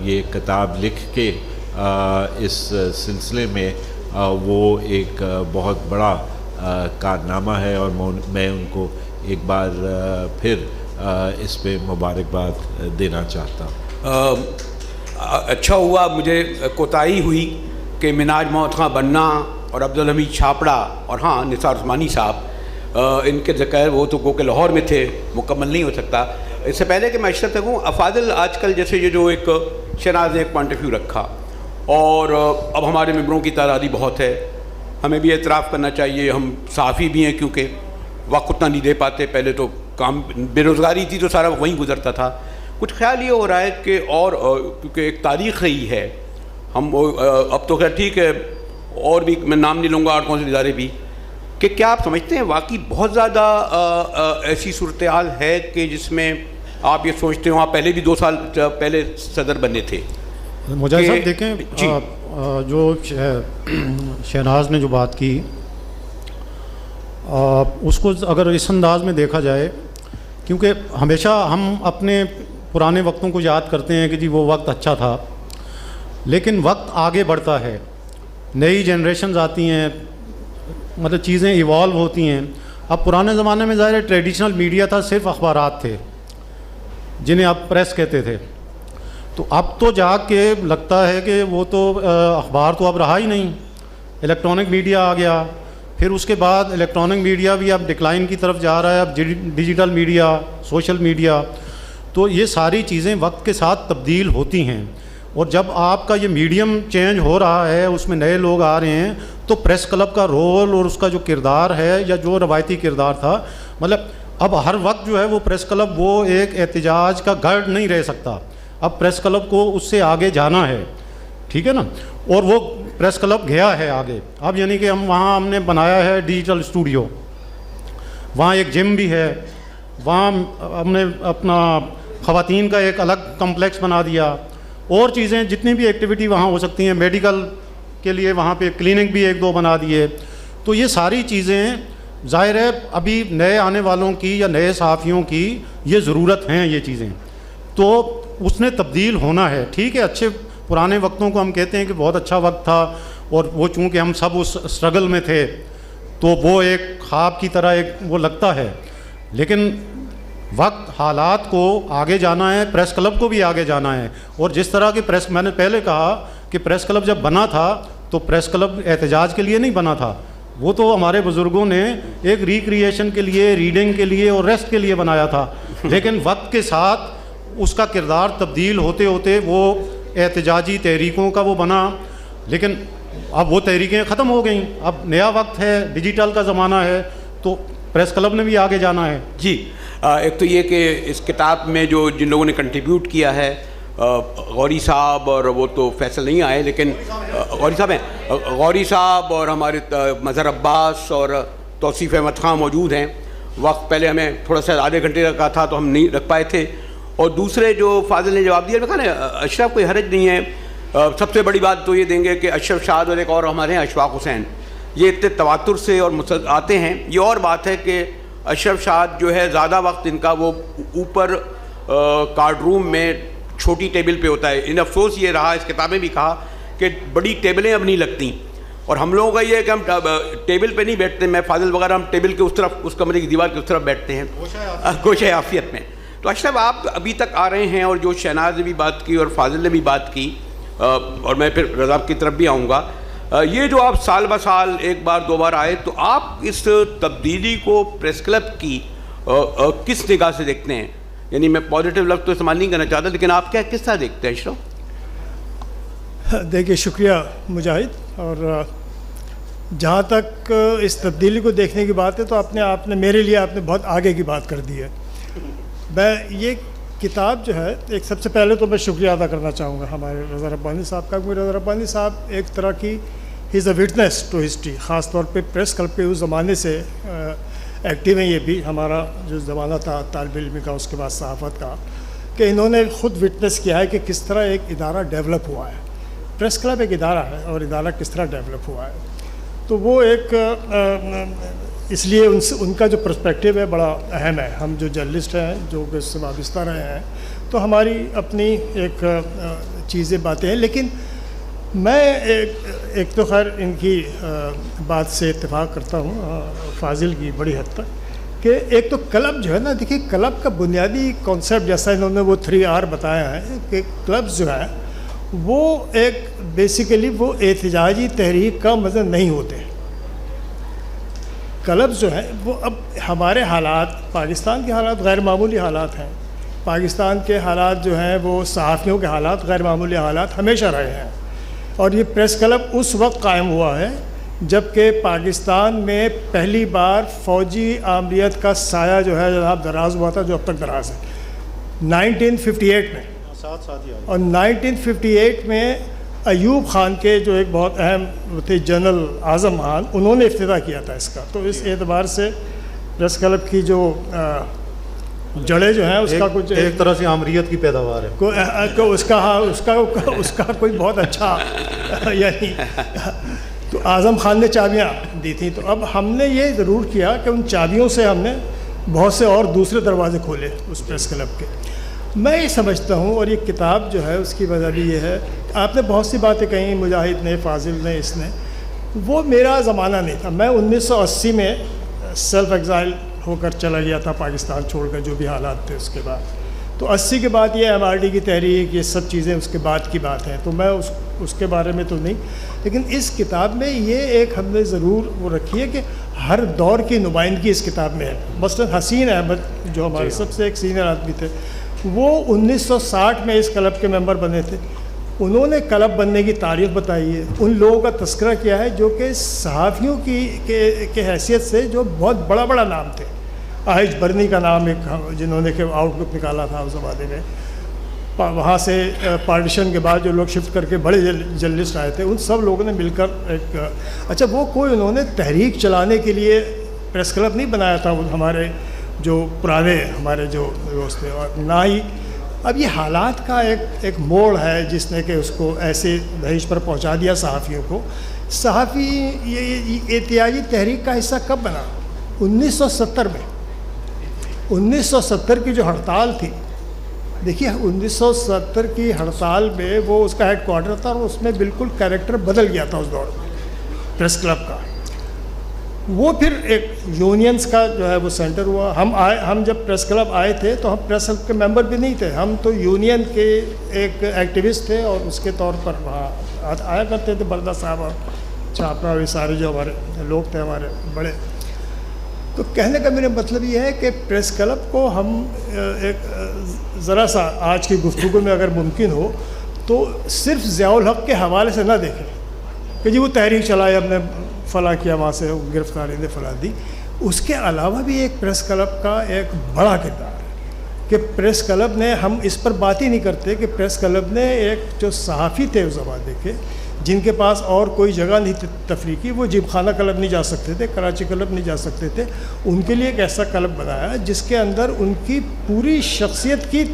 یہ کتاب لکھ کے اس سلسلے میں، وہ ایک بہت بڑا کارنامہ ہے، اور میں ان کو ایک بار پھر اس پہ مبارکباد دینا چاہتا ہوں۔ اچھا ہوا، مجھے کوتاہی ہوئی کہ مناج محمد خان بننا اور عبدالحمید چھاپڑا اور ہاں نثار عثمانی صاحب، ان کے ذکر وہ تو کہ لاہور میں تھے، مکمل نہیں ہو سکتا۔ اس سے پہلے کہ میں اشرف تک ہوں، افاضل آج کل جیسے یہ جو ایک شہناز نے ایک پوائنٹ آف ویو رکھا، اور اب ہمارے ممبروں کی تعداد بہت ہے، ہمیں بھی اعتراف کرنا چاہیے، ہم صحافی بھی ہیں کیونکہ وقت اتنا نہیں دے پاتے، پہلے تو کام بے روزگاری تھی تو سارا وہیں گزرتا تھا۔ کچھ خیال یہ ہو رہا ہے کہ اور کیونکہ ایک تاریخ رہی ہے، ہم اب تو خیر ٹھیک ہے، اور بھی میں نام نہیں لوں گا، اور کون سے ادارے بھی، کہ کیا آپ سمجھتے ہیں واقعی بہت زیادہ ایسی صورتحال ہے کہ جس میں آپ یہ سوچتے ہو، آپ پہلے بھی 2 سال پہلے صدر بنے تھے؟ مجاہد صاحب دیکھیں، جی جو شہناز نے جو بات کی، اس کو اگر اس انداز میں دیکھا جائے، کیونکہ ہمیشہ ہم اپنے پرانے وقتوں کو یاد کرتے ہیں کہ جی وہ وقت اچھا تھا، لیکن وقت آگے بڑھتا ہے، نئی جنریشنز آتی ہیں، مطلب چیزیں ایوالو ہوتی ہیں۔ اب پرانے زمانے میں ظاہر ہے ٹریڈیشنل میڈیا تھا، صرف اخبارات تھے جنہیں آپ پریس کہتے تھے، تو اب تو جا کے لگتا ہے کہ وہ تو اخبار تو اب رہا ہی نہیں، الیکٹرانک میڈیا آ گیا، پھر اس کے بعد الیکٹرانک میڈیا بھی اب ڈکلائن کی طرف جا رہا ہے، اب ڈیجیٹل میڈیا، سوشل میڈیا، تو یہ ساری چیزیں وقت کے ساتھ تبدیل ہوتی ہیں، اور جب آپ کا یہ میڈیم چینج ہو رہا ہے، اس میں نئے لوگ آ رہے ہیں، تو پریس کلب کا رول اور اس کا جو کردار ہے یا جو روایتی کردار تھا، مطلب اب ہر وقت جو ہے وہ پریس کلب وہ ایک احتجاج کا گڑھ نہیں رہ سکتا، اب پریس کلب کو اس سے آگے جانا ہے، ٹھیک ہے نا، اور وہ پریس کلب گیا ہے آگے۔ اب یعنی کہ ہم نے بنایا ہے ڈیجیٹل اسٹوڈیو، وہاں ایک جم بھی ہے، وہاں ہم نے اپنا خواتین کا ایک الگ کمپلیکس بنا دیا، اور چیزیں جتنی بھی ایکٹیویٹی وہاں ہو سکتی ہیں، میڈیکل کے لیے وہاں پہ کلینک بھی 1-2 بنا دیے، تو یہ ساری چیزیں ظاہر ہے ابھی نئے آنے والوں کی یا نئے صحافیوں کی یہ ضرورت ہیں، یہ چیزیں تو اس نے تبدیل ہونا ہے، ٹھیک ہے۔ اچھے پرانے وقتوں کو ہم کہتے ہیں کہ بہت اچھا وقت تھا، اور وہ چونکہ ہم سب اس اسٹرگل میں تھے تو وہ ایک خواب کی طرح ایک وہ لگتا ہے، لیکن وقت حالات کو آگے جانا ہے، پریس کلب کو بھی آگے جانا ہے، اور جس طرح کی پریس، میں نے پہلے کہا کہ پریس کلب جب بنا تھا تو پریس کلب احتجاج کے لیے نہیں بنا تھا، وہ تو ہمارے بزرگوں نے ایک ریکریشن کے لیے، ریڈنگ کے لیے اور ریسٹ کے لیے بنایا تھا، لیکن وقت کے ساتھ اس کا کردار تبدیل ہوتے ہوتے وہ احتجاجی تحریکوں کا وہ بنا، لیکن اب وہ تحریکیں ختم ہو گئیں، اب نیا وقت ہے، ڈیجیٹل کا زمانہ ہے، تو پریس کلب نے بھی آگے جانا ہے۔ جی ایک تو یہ کہ اس کتاب میں جو جن لوگوں نے کنٹریبیوٹ کیا ہے، غوری صاحب، اور وہ تو فیصل نہیں آئے لیکن غوری صاحب ہیں، غوری صاحب اور ہمارے مظہر عباس اور توصیف احمد خان موجود ہیں۔ وقت پہلے ہمیں تھوڑا سا آدھے گھنٹے کا تھا تو ہم نہیں رکھ پائے تھے، اور دوسرے جو فاضل نے جواب دیا، میں کہا نا اشرف کوئی حرج نہیں ہے، سب سے بڑی بات تو یہ دیں گے کہ اشرف شاد اور ایک اور ہمارے ہیں اشفاق حسین، یہ اتنے تواتر سے اور آتے ہیں۔ یہ اور بات ہے کہ اشرف شاد جو ہے زیادہ وقت ان کا وہ اوپر کارڈ روم میں چھوٹی ٹیبل پہ ہوتا ہے، ان افسوس یہ رہا، اس کتاب میں بھی کہا کہ بڑی ٹیبلیں اب نہیں لگتیں، اور ہم لوگوں کا یہ ہے کہ ہم ٹیبل پہ نہیں بیٹھتے، میں فاضل وغیرہ ہم ٹیبل کے اس طرف، اس کمرے کی دیوار کے اس طرف بیٹھتے ہیں گوشہ عافیت میں۔ تو اشرف آپ ابھی تک آ رہے ہیں، اور جو شہناز نے بھی بات کی اور فاضل نے بھی بات کی، اور میں پھر رضا کی طرف بھی آؤں گا، یہ جو آپ سال بہ سال 1 بار 2 بار آئے، تو آپ اس تبدیلی کو پریس کلب کی کس نگاہ سے دیکھتے ہیں؟ یعنی میں پازیٹیو لفظ تو استعمال نہیں کرنا چاہتا، لیکن آپ کس طرح دیکھتے ہیں اشرف؟ دیکھیے شکریہ مجاہد، اور جہاں تک اس تبدیلی کو دیکھنے کی بات ہے تو آپ نے میرے لیے آپ نے بہت آگے کی بات کر دی ہے۔ میں یہ کتاب جو ہے، ایک سب سے پہلے تو میں شکریہ ادا کرنا چاہوں گا ہمارے رضا ربانی صاحب کا، کیونکہ رضا ربانی صاحب ایک طرح کی ہی از اے وٹنس ٹو ہسٹری، خاص طور پہ پریس کلب کے اس زمانے سے ایکٹیو ہیں۔ یہ بھی ہمارا جو زمانہ تھا طالب علمی کا، اس کے بعد صحافت کا، کہ انہوں نے خود وٹنس کیا ہے کہ کس طرح ایک ادارہ ڈیولپ ہوا ہے، پریس کلب ایک ادارہ ہے، اور ادارہ کس طرح ڈیولپ ہوا ہے۔ تو وہ ایک اس لیے ان کا جو پرسپیکٹیو ہے بڑا اہم ہے۔ ہم جو جرنلسٹ ہیں، جو اس سے وابستہ رہے ہیں، تو ہماری اپنی ایک چیزیں باتیں ہیں، لیکن میں ایک تو خیر ان کی بات سے اتفاق کرتا ہوں، فاضل کی بڑی حد تک، کہ ایک تو کلب جو ہے نا، دیکھیے کلب کا بنیادی کانسیپٹ جیسا انہوں نے وہ 3R بتایا ہے کہ کلبز جو ہے وہ ایک بیسیکلی وہ احتجاجی تحریک کا مظہر نہیں ہوتے. کلبز جو ہیں وہ اب ہمارے حالات، پاکستان کے حالات غیر معمولی حالات ہیں. پاکستان کے حالات جو ہیں وہ صحافیوں کے حالات غیر معمولی حالات ہمیشہ رہے ہیں. اور یہ پریس کلب اس وقت قائم ہوا ہے جب کہ پاکستان میں پہلی بار فوجی آمریت کا سایہ جو ہے جناب دراز ہوا تھا، جو اب تک دراز ہے 1958 میں. اور 1958 میں ایوب خان کے جو ایک بہت اہم تھے جنرل اعظم خان، انہوں نے افتتاح کیا تھا اس کا. تو اس اعتبار سے پریس کلب کی جو جڑیں جو ہیں اس کا کچھ ایک طرح سے آمریت کی پیداوار ہے. اس کا کوئی بہت اچھا یعنی تو اعظم خان نے چابیاں دی تھیں. تو اب ہم نے یہ ضرور کیا کہ ان چابیوں سے ہم نے بہت سے اور دوسرے دروازے کھولے اس پریس کلب کے. میں یہ سمجھتا ہوں، اور یہ کتاب جو ہے اس کی وجہ بھی یہ ہے، آپ نے بہت سی باتیں کہیں، مجاہد نے، فاضل نے، اس نے، وہ میرا زمانہ نہیں تھا. میں 1980 میں سیلف ایگزائل ہو کر چلا گیا تھا پاکستان چھوڑ کر، جو بھی حالات تھے اس کے بعد. تو 80 کے بعد یہ MRD کی تحریک، یہ سب چیزیں اس کے بعد کی بات ہیں، تو میں اس کے بارے میں تو نہیں. لیکن اس کتاب میں یہ ایک ہم نے ضرور وہ رکھی ہے کہ ہر دور کی نمائندگی اس کتاب میں ہے. مثلاً حسین احمد جو ہمارے سب سے ایک سینئر آدمی تھے، وہ 1960 میں اس کلب کے ممبر بنے تھے. انہوں نے کلب بننے کی تاریخ بتائی ہے، ان لوگوں کا تذکرہ کیا ہے جو کہ صحافیوں کی حیثیت سے جو بہت بڑا بڑا نام تھے. آہج برنی کا نام ایک، جنہوں نے کہ آؤٹ لک نکالا تھا اس زمانے میں. وہاں سے پارٹیشن کے بعد جو لوگ شفٹ کر کے بڑے جرنلسٹ آئے تھے، ان سب لوگوں نے مل کر ایک اچھا وہ کوئی انہوں نے تحریک چلانے کے لیے پریس کلب نہیں بنایا تھا. ہمارے جو پرانے ہمارے جو دوست تھے، اور نہ ہی اب یہ حالات کا ایک موڑ ہے جس نے کہ اس کو ایسے دہیج پر پہنچا دیا صحافیوں کو. صحافی یہ احتجاجی تحریک کا حصہ کب بنا؟ 1970 میں. 1970 کی جو ہڑتال تھی، دیکھیے 1970 کی ہڑتال میں وہ اس کا ہیڈ کوارٹر تھا، اور اس میں بالکل کیریکٹر بدل گیا تھا اس دور میں پریس کلب کا. وہ پھر ایک یونینز کا جو ہے وہ سینٹر ہوا. ہم جب پریس کلب آئے تھے تو ہم پریس کلب کے ممبر بھی نہیں تھے، ہم تو یونین کے ایک ایکٹیوسٹ تھے، اور اس کے طور پر وہاں آیا کرتے تھے بردہ صاحب اور چھاپرا، یہ سارے جو ہمارے لوگ تھے ہمارے بڑے. تو کہنے کا میرا مطلب یہ ہے کہ پریس کلب کو ہم ایک ذرا سا آج کی گفتگو میں اگر ممکن ہو تو صرف ضیاء الحق کے حوالے سے نہ دیکھیں کہ جی وہ تحریک چلائی، ہم نے فلاں کیا، وہاں سے گرفتاری نے فلاں دی. اس کے علاوہ بھی ایک پریس کلب کا ایک بڑا کردار ہے کہ پریس کلب نے، ہم اس پر بات ہی نہیں کرتے کہ پریس کلب نے ایک جو صحافی تھے اس زمانے کے، جن کے پاس اور کوئی جگہ نہیں تھی تفریحی، وہ جم خانہ کلب نہیں جا سکتے تھے، کراچی کلب نہیں جا سکتے تھے، ان کے لیے ایک ایسا کلب بنایا جس کے اندر ان کی پوری شخصیت کی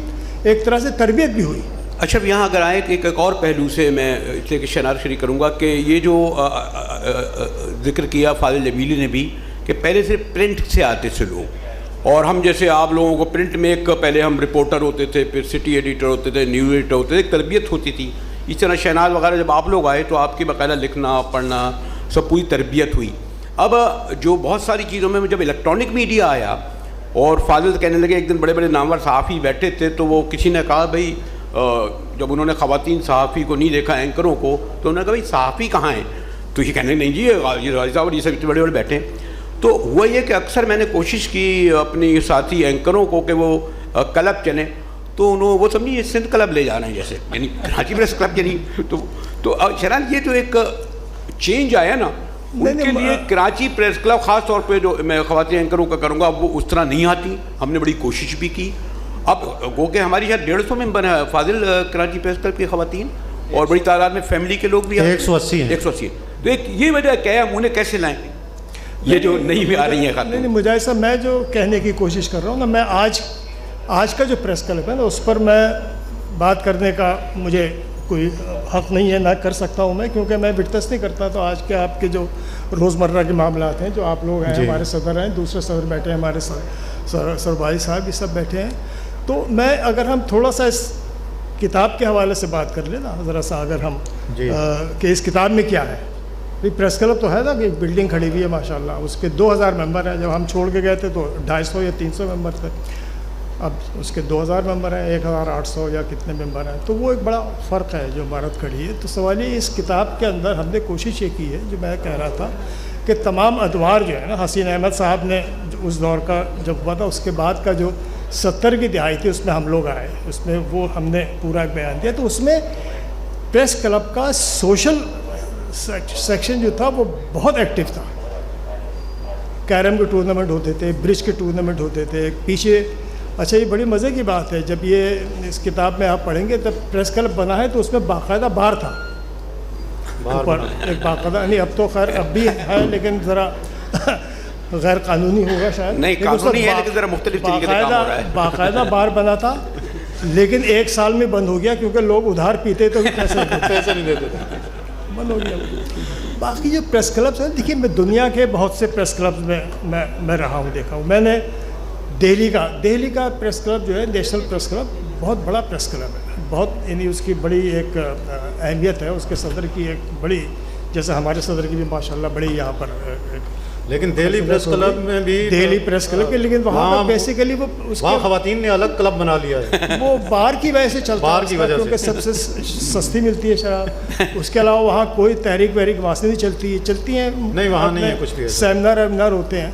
ایک طرح سے تربیت بھی ہوئی. اچھا یہاں اگر آئے کہ ایک اور پہلو سے میں اس لیے کہ شنار شریک کروں گا کہ یہ جو ذکر کیا فاضل جمیلی نے بھی کہ پہلے سے پرنٹ سے آتے تھے لوگ، اور ہم جیسے آپ لوگوں کو پرنٹ میں ایک پہلے ہم رپورٹر ہوتے تھے، پھر سٹی ایڈیٹر ہوتے تھے، نیوز ایڈیٹر ہوتے تھے، ایک تربیت ہوتی تھی. اس طرح شہناز وغیرہ جب آپ لوگ آئے تو آپ کی باقاعدہ لکھنا پڑھنا سب پوری تربیت ہوئی. اب جو بہت ساری چیزوں میں جب الیکٹرانک میڈیا آیا اور فاضل کہنے لگے، ایک دن بڑے بڑے نامور صحافی بیٹھے تھے تو وہ کسی نے کہا بھائی، جب انہوں نے خواتین صحافی کو نہیں دیکھا، اینکروں کو، تو انہوں نے کہا بھائی صحافی کہاں ہیں؟ تو یہ کہنے نہیں جی یہ غازی صاحب اور یہ سب بڑے بڑے بیٹھے ہیں. تو ہوا یہ کہ اکثر میں نے کوشش کی اپنی ساتھی اینکروں کو کہ وہ کلب چلیں، تو انہوں وہ سمجھی یہ سندھ کلب لے جانا ہے جیسے، یعنی کراچی پریس کلب یعنی. تو شران یہ جو ایک چینج آیا نا ان کے لیے کراچی پریس کلب، خاص طور پہ جو میں خواتین اینکروں کا کروں گا، وہ اس طرح نہیں آتی. ہم نے بڑی کوشش بھی کی. اب گو کہ ہماری شاید 150 ممبر ہیں فاضل کراچی پریس کلب کی خواتین، اور بڑی تعداد میں فیملی کے لوگ بھی ہیں، 180 ہیں. 180. تو ایک یہ وجہ کیا ہے، ہم انہیں کیسے لائیں یہ جو نہیں بھی آ رہی ہیں خاتون؟ نہیں مجاہد صاحب، میں جو کہنے کی کوشش کر رہا ہوں نا، میں آج کا جو پریس کلب ہے نا اس پر میں بات کرنے کا مجھے کوئی حق نہیں ہے، نہ کر سکتا ہوں میں، کیونکہ میں وٹنس نہیں کرتا. تو آج کے آپ کے جو روزمرہ کے معاملات ہیں، جو آپ لوگ ہیں، ہمارے صدر ہیں، دوسرے صدر بیٹھے ہیں، ہمارے سربراہی صاحب، یہ سب بیٹھے ہیں. تو میں اگر ہم تھوڑا سا اس کتاب کے حوالے سے بات کر لیں نا ذرا سا، اگر ہم کہ اس کتاب میں کیا ہے. پریس کلب تو ہے نا کہ ایک بلڈنگ کھڑی ہوئی ہے ماشاء اللہ، اس کے 2000 ممبر ہیں. جب ہم چھوڑ کے گئے تھے تو 250 یا 300 ممبر تھے. اب اس کے 2000 ممبر ہیں، 1800 یا کتنے ممبر ہیں، تو وہ ایک بڑا فرق ہے جو عمارت کھڑی ہے. تو سوال یہ اس کتاب کے اندر ہم نے کوشش یہ کی ہے، جو میں کہہ رہا تھا کہ تمام ادوار جو ہے نا، حسین احمد صاحب نے اس دور کا جب ہوا تھا، اس کے بعد کا جو 70 کی دہائی تھی، اس میں ہم لوگ آئے، اس میں وہ ہم نے پورا بیان دیا. تو اس میں پریس کلب کا سوشل سیکشن جو تھا وہ بہت ایکٹیو تھا. کیرم کے ٹورنامنٹ ہوتے تھے، برج کے ٹورنامنٹ ہوتے تھے پیچھے. اچھا یہ بڑی مزے کی بات ہے، جب یہ اس کتاب میں آپ پڑھیں گے تب پریس کلب بنا ہے تو اس میں باقاعدہ بار تھا اوپر، ایک باقاعدہ، نہیں اب تو خیر اب بھی ہے لیکن ذرا غیر قانونی ہوگا شاید، نہیں قانونی ہے لیکن ذرا مختلف طریقے سے کام ہو رہا ہے. باقاعدہ بار بنا تھا لیکن 1 سال میں بند ہو گیا کیونکہ لوگ ادھار پیتے تو پیسے نہیں دیتے تھے، بند ہو گیا. باقی جو پریس کلبس ہیں، دیکھیے میں دنیا کے بہت سے پریس کلبس میں رہا ہوں، دیکھا ہوں. میں نے دہلی کا پریس کلب جو ہے نیشنل پریس کلب بہت بڑا پریس کلب ہے، بہت یعنی اس کی بڑی ایک اہمیت ہے. اس کے صدر کی ایک بڑی، جیسے ہمارے صدر کی بھی ماشاءاللہ بڑی یہاں پر، لیکن دہلی پریس کلب میں بھی، دہلی پریس کلب کے، لیکن وہاں بیسیکلی وہ اس وہاں خواتین نے الگ کلب بنا لیا ہے. وہ بار کی وجہ سے چلتا ہے، بار کی وجہ سے، کیونکہ سب سے سستی ملتی ہے شراب. اس کے علاوہ وہاں کوئی تحریک وہاں سے نہیں چلتی ہیں نہیں، وہاں نہیں ہے کچھ بھی. سیمینار ہوتے ہیں.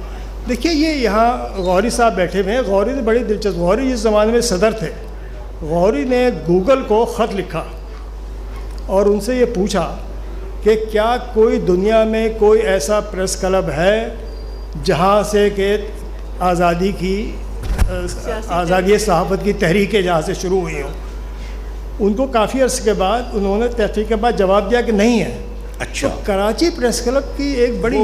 دیکھیے یہ یہاں غوری صاحب بیٹھے ہوئے ہیں. غوری نے بڑی دلچسپ، غوری جس زمانے میں صدر تھے، غوری نے گوگل کو خط لکھا اور ان سے یہ پوچھا کہ کیا کوئی دنیا میں کوئی ایسا پریس کلب ہے جہاں سے کہ آزادی صحافت کی تحریکیں جہاں سے شروع ہوئی ہوں. ان کو کافی عرصے کے بعد انہوں نے تحقیق کے بعد جواب دیا کہ نہیں ہے. اچھا. تو کراچی پریس کلب کی ایک بڑی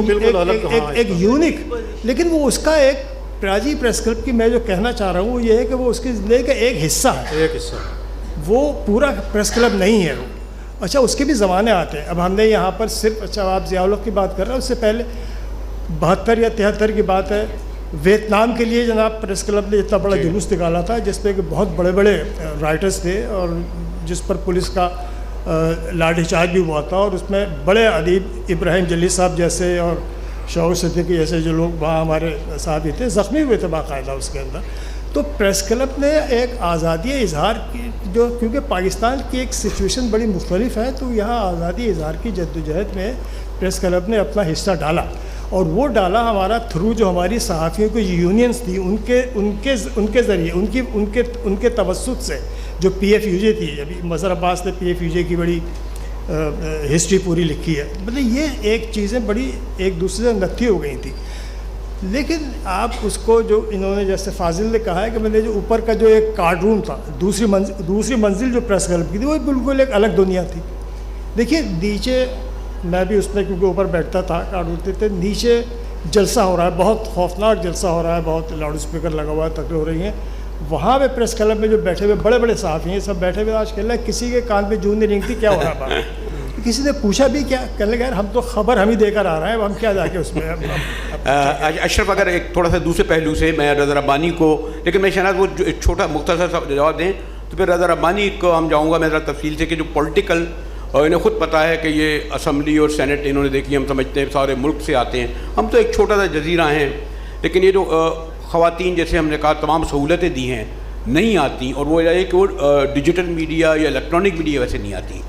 ایک یونک، لیکن وہ اس کا ایک کراچی پریس کلب کی میں جو کہنا چاہ رہا ہوں وہ یہ ہے کہ وہ اس کی زندگی کا ایک حصہ ہے، وہ پورا پریس کلب نہیں ہے وہ. اچھا اس کے بھی زمانے آتے ہیں. اب ہم نے یہاں پر صرف، اچھا آپ ضیاء الحق کی بات کر رہے ہیں، اس سے پہلے 72 یا 73 کی بات ہے، ویتنام کے لیے جناب پریس کلب نے اتنا بڑا جلوس نکالا تھا جس پہ کہ بہت بڑے بڑے رائٹرز تھے اور جس پر پولیس کا لاٹھی چارج بھی ہوا تھا. اور اس میں بڑے ادیب ابراہیم جلی صاحب جیسے اور شوق صدیقی جیسے جو لوگ وہاں ہمارے صاحب تھے زخمی ہوئے تھے باقاعدہ اس کے اندر. تو پریس کلب نے ایک آزادی اظہار کی، جو کیونکہ پاکستان کی ایک سچویشن بڑی مختلف ہے، تو یہاں آزادی اظہار کی جدوجہد میں پریس کلب نے اپنا حصہ ڈالا. اور وہ ڈالا ہمارا تھرو جو ہماری صحافیوں کی یونینز تھی ان کے ذریعے، ان کے توسط سے، جو پی ایف یو جے تھی. ابھی مظہر عباس نے پی ایف یو جے کی بڑی ہسٹری پوری لکھی ہے. مطلب یہ ایک چیزیں بڑی ایک دوسرے سے نتھی ہو گئی تھیں. لیکن آپ اس کو جو انہوں نے، جیسے فاضل نے کہا ہے کہ میں نے جو اوپر کا جو ایک کارڈ روم تھا، دوسری منزل جو پریس کلب کی تھی، وہ بالکل ایک الگ دنیا تھی. دیکھیے نیچے میں بھی اس میں کیونکہ اوپر بیٹھتا تھا، کارڈ ہوتے تھے، نیچے جلسہ ہو رہا ہے، بہت خوفناک جلسہ ہو رہا ہے، بہت لاؤڈ اسپیکر لگا ہوا ہے، تقریر ہو رہی ہیں. وہاں پہ پریس کلب میں جو بیٹھے ہوئے بڑے بڑے صحافی ہیں سب بیٹھے ہوئے، آج کل کسی کے کان پہ جون نہیں رینگتی کیا ہو رہا ہے بات. کسی نے پوچھا بھی کیا، کہنے لگا ہم تو خبر ہم ہی دے کر آ رہے ہیں، ہم کیا جا کے اس میں. اشرف اگر ایک تھوڑا سا دوسرے پہلو سے میں رضا ربانی کو، لیکن میں شہناز وہ چھوٹا مختصر سا جواب دیں تو پھر رضا ربانی کو ہم جاؤں گا میں ذرا تفصیل سے کہ جو پولیٹیکل، اور انہیں خود پتہ ہے کہ یہ اسمبلی اور سینٹ انہوں نے دیکھی، ہم سمجھتے ہیں سارے ملک سے آتے ہیں، ہم تو ایک چھوٹا سا جزیرہ ہیں. لیکن یہ جو خواتین جیسے ہم نے کہا تمام سہولتیں دی ہیں نہیں آتی، اور وہ یہ کہ وہ ڈیجیٹل میڈیا یا الیکٹرانک میڈیا ویسے نہیں آتی،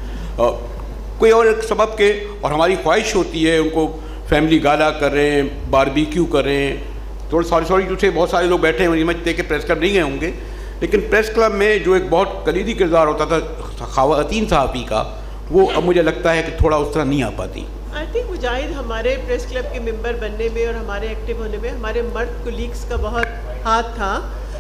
کوئی اور ایک سبب کے. اور ہماری خواہش ہوتی ہے ان کو فیملی گالا کر رہے ہیں، باربیکیو کر رہے ہیں. تھوڑا سوری جسے بہت سارے لوگ بیٹھے ہیں سمجھتے کہ پریس کلب نہیں گئے ہوں گے، لیکن پریس کلب میں جو ایک بہت کلیدی کردار ہوتا تھا خواتین صحافی کا، وہ اب مجھے لگتا ہے کہ تھوڑا اس طرح نہیں آ پاتی. آئی تھنک مجاہد ہمارے پریس کلب کے ممبر بننے میں اور ہمارے ایکٹیو ہونے میں ہمارے مرد کولیگس کا بہت ہاتھ تھا.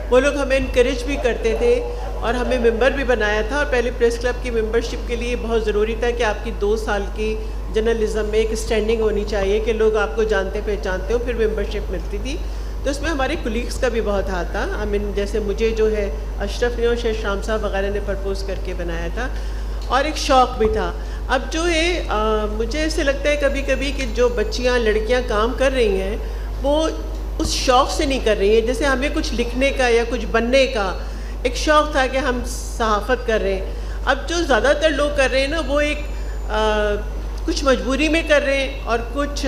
وہ لوگ ہمیں انکریج بھی کرتے تھے اور ہمیں ممبر بھی بنایا تھا. اور پہلے پریس کلب کی ممبرشپ کے لیے بہت ضروری تھا کہ آپ کی 2 سال کی جرنلزم میں ایک اسٹینڈنگ ہونی چاہیے کہ لوگ آپ کو جانتے پہچانتے ہو، پھر ممبرشپ ملتی تھی. تو اس میں ہمارے کولیگس کا بھی بہت ہاتھ تھا. جیسے مجھے جو ہے اشرف نے اور شیخ شام صاحب وغیرہ نے پرپوز کر کے بنایا تھا، اور ایک شوق بھی تھا. اب جو ہے مجھے ایسے لگتا ہے کبھی کبھی کہ جو بچیاں لڑکیاں کام کر رہی ہیں وہ اس شوق سے نہیں کر رہی ہیں. جیسے ہمیں کچھ لکھنے کا یا کچھ بننے کا ایک شوق تھا کہ ہم صحافت کر رہے ہیں. اب جو زیادہ تر لوگ کر رہے ہیں نا وہ ایک کچھ مجبوری میں کر رہے ہیں اور کچھ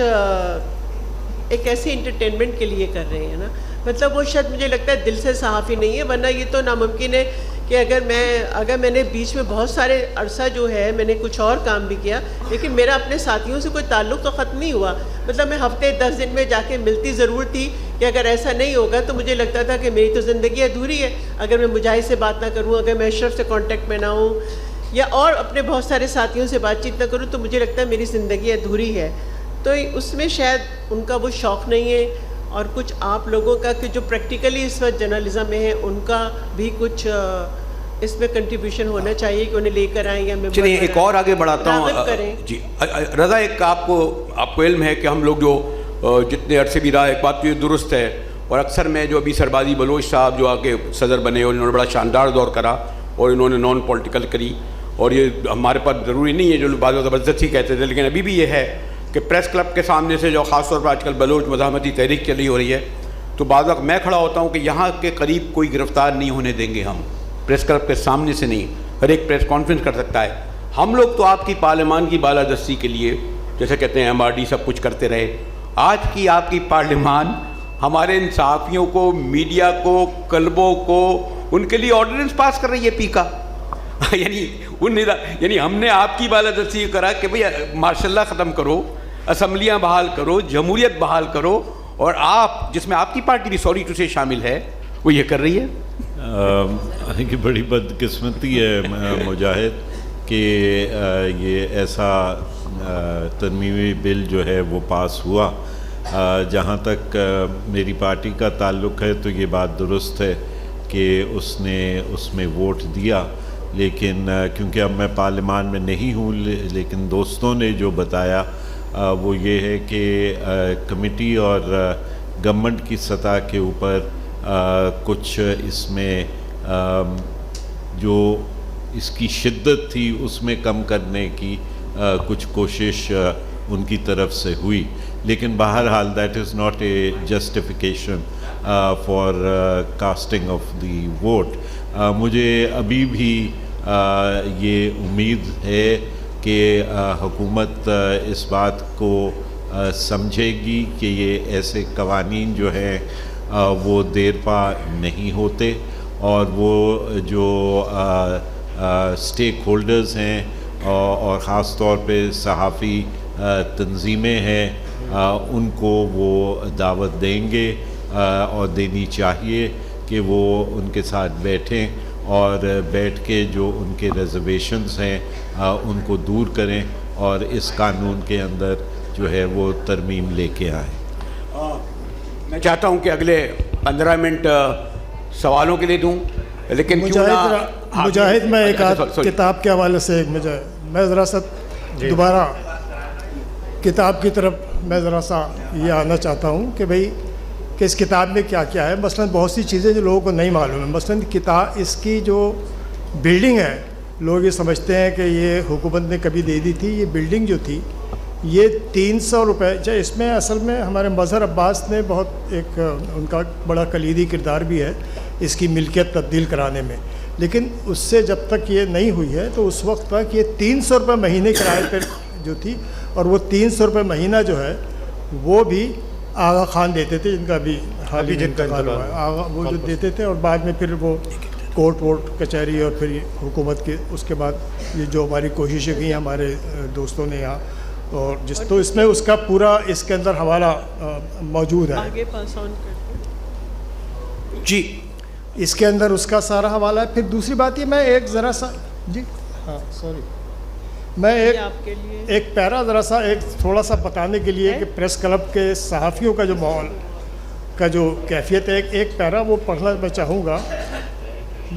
ایک ایسی انٹرٹینمنٹ کے لیے کر رہے ہیں نا. مطلب وہ شاید مجھے لگتا ہے دل سے صحافی نہیں ہے, ورنہ یہ تو ناممکن ہے کہ اگر میں نے بیچ میں بہت سارے عرصہ جو ہے میں نے کچھ اور کام بھی کیا, لیکن میرا اپنے ساتھیوں سے کوئی تعلق تو ختم نہیں ہوا. مطلب میں ہفتے 10 دن میں جا کے ملتی ضرور تھی, کہ اگر ایسا نہیں ہوگا تو مجھے لگتا تھا کہ میری تو زندگی ادھوری ہے اگر میں مجاہد سے بات نہ کروں, اگر میں اشرف سے کانٹیکٹ میں نہ ہوں, یا اور اپنے بہت سارے ساتھیوں سے بات چیت نہ کروں, تو مجھے لگتا ہے میری زندگی ادھوری ہے. تو اس میں شاید ان کا وہ شوق نہیں ہے, اور کچھ آپ لوگوں کا کہ جو پریکٹیکلی اس وقت جرنلزم میں ہے ان کا بھی کچھ اس میں کنٹریبیوشن ہونا چاہیے کہ انہیں لے کر آئیں یا ممبر چلیے ایک اور آگے بڑھاتا راغب ہوں. کریں. جی رضا, ایک آپ کو علم ہے کہ ہم لوگ جو جتنے عرصے بھی رہا, ایک بات تو یہ درست ہے, اور اکثر میں جو ابھی سربازی بلوچ صاحب جو آ کے صدر بنے اور انہوں نے بڑا شاندار دور کرا اور انہوں نے نان پولیٹیکل کری, اور یہ ہمارے پاس ضروری نہیں ہے جو بعض زبردستی کہتے تھے, لیکن ابھی بھی یہ ہے کہ پریس کلب کے سامنے سے جو خاص طور پر آج کل بلوچ مزاحمتی تحریک چلی ہو رہی ہے, تو بعض وقت میں کھڑا ہوتا ہوں کہ یہاں کے قریب کوئی گرفتار نہیں ہونے دیں گے ہم, پریس کلب کے سامنے سے نہیں, ہر ایک پریس کانفرنس کر سکتا ہے. ہم لوگ تو آپ کی پارلیمان کی بالادستی کے لیے جیسے کہتے ہیں MRD سب کچھ کرتے رہے. آج کی آپ کی پارلیمان ہمارے ان صحافیوں کو, میڈیا کو, کلبوں کو, ان کے لیے آرڈیننس پاس کر رہی ہے پی کا. یعنی ہم نے آپ کی بالادستی کرا کہ بھئی مارشاء اللہ ختم کرو, اسمبلیاں بحال کرو, جمہوریت بحال کرو, اور آپ جس میں آپ کی پارٹی بھی سوری ٹو سے شامل ہے وہ یہ کر رہی ہے. کہ بڑی بدقسمتی ہے مجاہد کہ یہ ایسا ترمیمی بل جو ہے وہ پاس ہوا. جہاں تک میری پارٹی کا تعلق ہے تو یہ بات درست ہے کہ اس نے اس میں ووٹ دیا, لیکن کیونکہ اب میں پارلیمان میں نہیں ہوں, لیکن دوستوں نے جو بتایا وہ یہ ہے کہ کمیٹی اور گورنمنٹ کی سطح کے اوپر کچھ اس میں جو اس کی شدت تھی اس میں کم کرنے کی کچھ کوشش ان کی طرف سے ہوئی, لیکن بہرحال that is not a justification for casting of the vote. مجھے ابھی بھی یہ امید ہے کہ حکومت اس بات کو سمجھے گی کہ یہ ایسے قوانین جو ہیں وہ دیر پا نہیں ہوتے, اور وہ جو اسٹیک ہولڈرز ہیں اور خاص طور پہ صحافی تنظیمیں ہیں ان کو وہ دعوت دیں گے اور دینی چاہیے کہ وہ ان کے ساتھ بیٹھیں اور بیٹھ کے جو ان کے ریزرویشنز ہیں ان کو دور کریں اور اس قانون کے اندر جو ہے وہ ترمیم لے کے آئیں. میں چاہتا ہوں کہ اگلے 15 منٹ سوالوں کے لیے دوں, لیکن مجاہد میں ایک کتاب کے حوالے سے میں ذرا سا دوبارہ کتاب کی طرف میں ذرا سا یہ آنا چاہتا ہوں کہ بھئی کہ اس کتاب میں کیا کیا ہے. مثلا بہت سی چیزیں جو لوگوں کو نہیں معلوم ہیں, مثلا کتاب اس کی جو بلڈنگ ہے لوگ یہ سمجھتے ہیں کہ یہ حکومت نے کبھی دے دی تھی. یہ بلڈنگ جو تھی یہ 300 روپے, چاہے اس میں اصل میں ہمارے مظہر عباس نے بہت ایک ان کا بڑا کلیدی کردار بھی ہے اس کی ملکیت تبدیل کرانے میں, لیکن اس سے جب تک یہ نہیں ہوئی ہے تو اس وقت تک یہ 300 روپے مہینے کرائے پر جو تھی, اور وہ 300 روپے مہینہ جو ہے وہ بھی آغا خان دیتے تھے, جن کا بھی حالی انتقال ہوا ہے. آغا وہ جو دیتے تھے, اور بعد میں پھر وہ کورٹ ووٹ کچہری اور پھر حکومت کے اس کے بعد یہ جو ہماری کوششیں کی ہمارے دوستوں نے یہاں, اور جس تو اس میں اس کا پورا اس کے اندر حوالہ موجود ہے. آگے پاس آن کرتے جی اس کے اندر اس کا سارا حوالہ ہے. پھر دوسری بات یہ میں ایک ذرا سا جی ہاں سوری میں ایک پیرا ذرا سا ایک تھوڑا سا بتانے کے لیے کہ پریس کلب کے صحافیوں کا جو ماحول کا جو کیفیت ہے, ایک پیرا وہ پڑھنا میں چاہوں گا.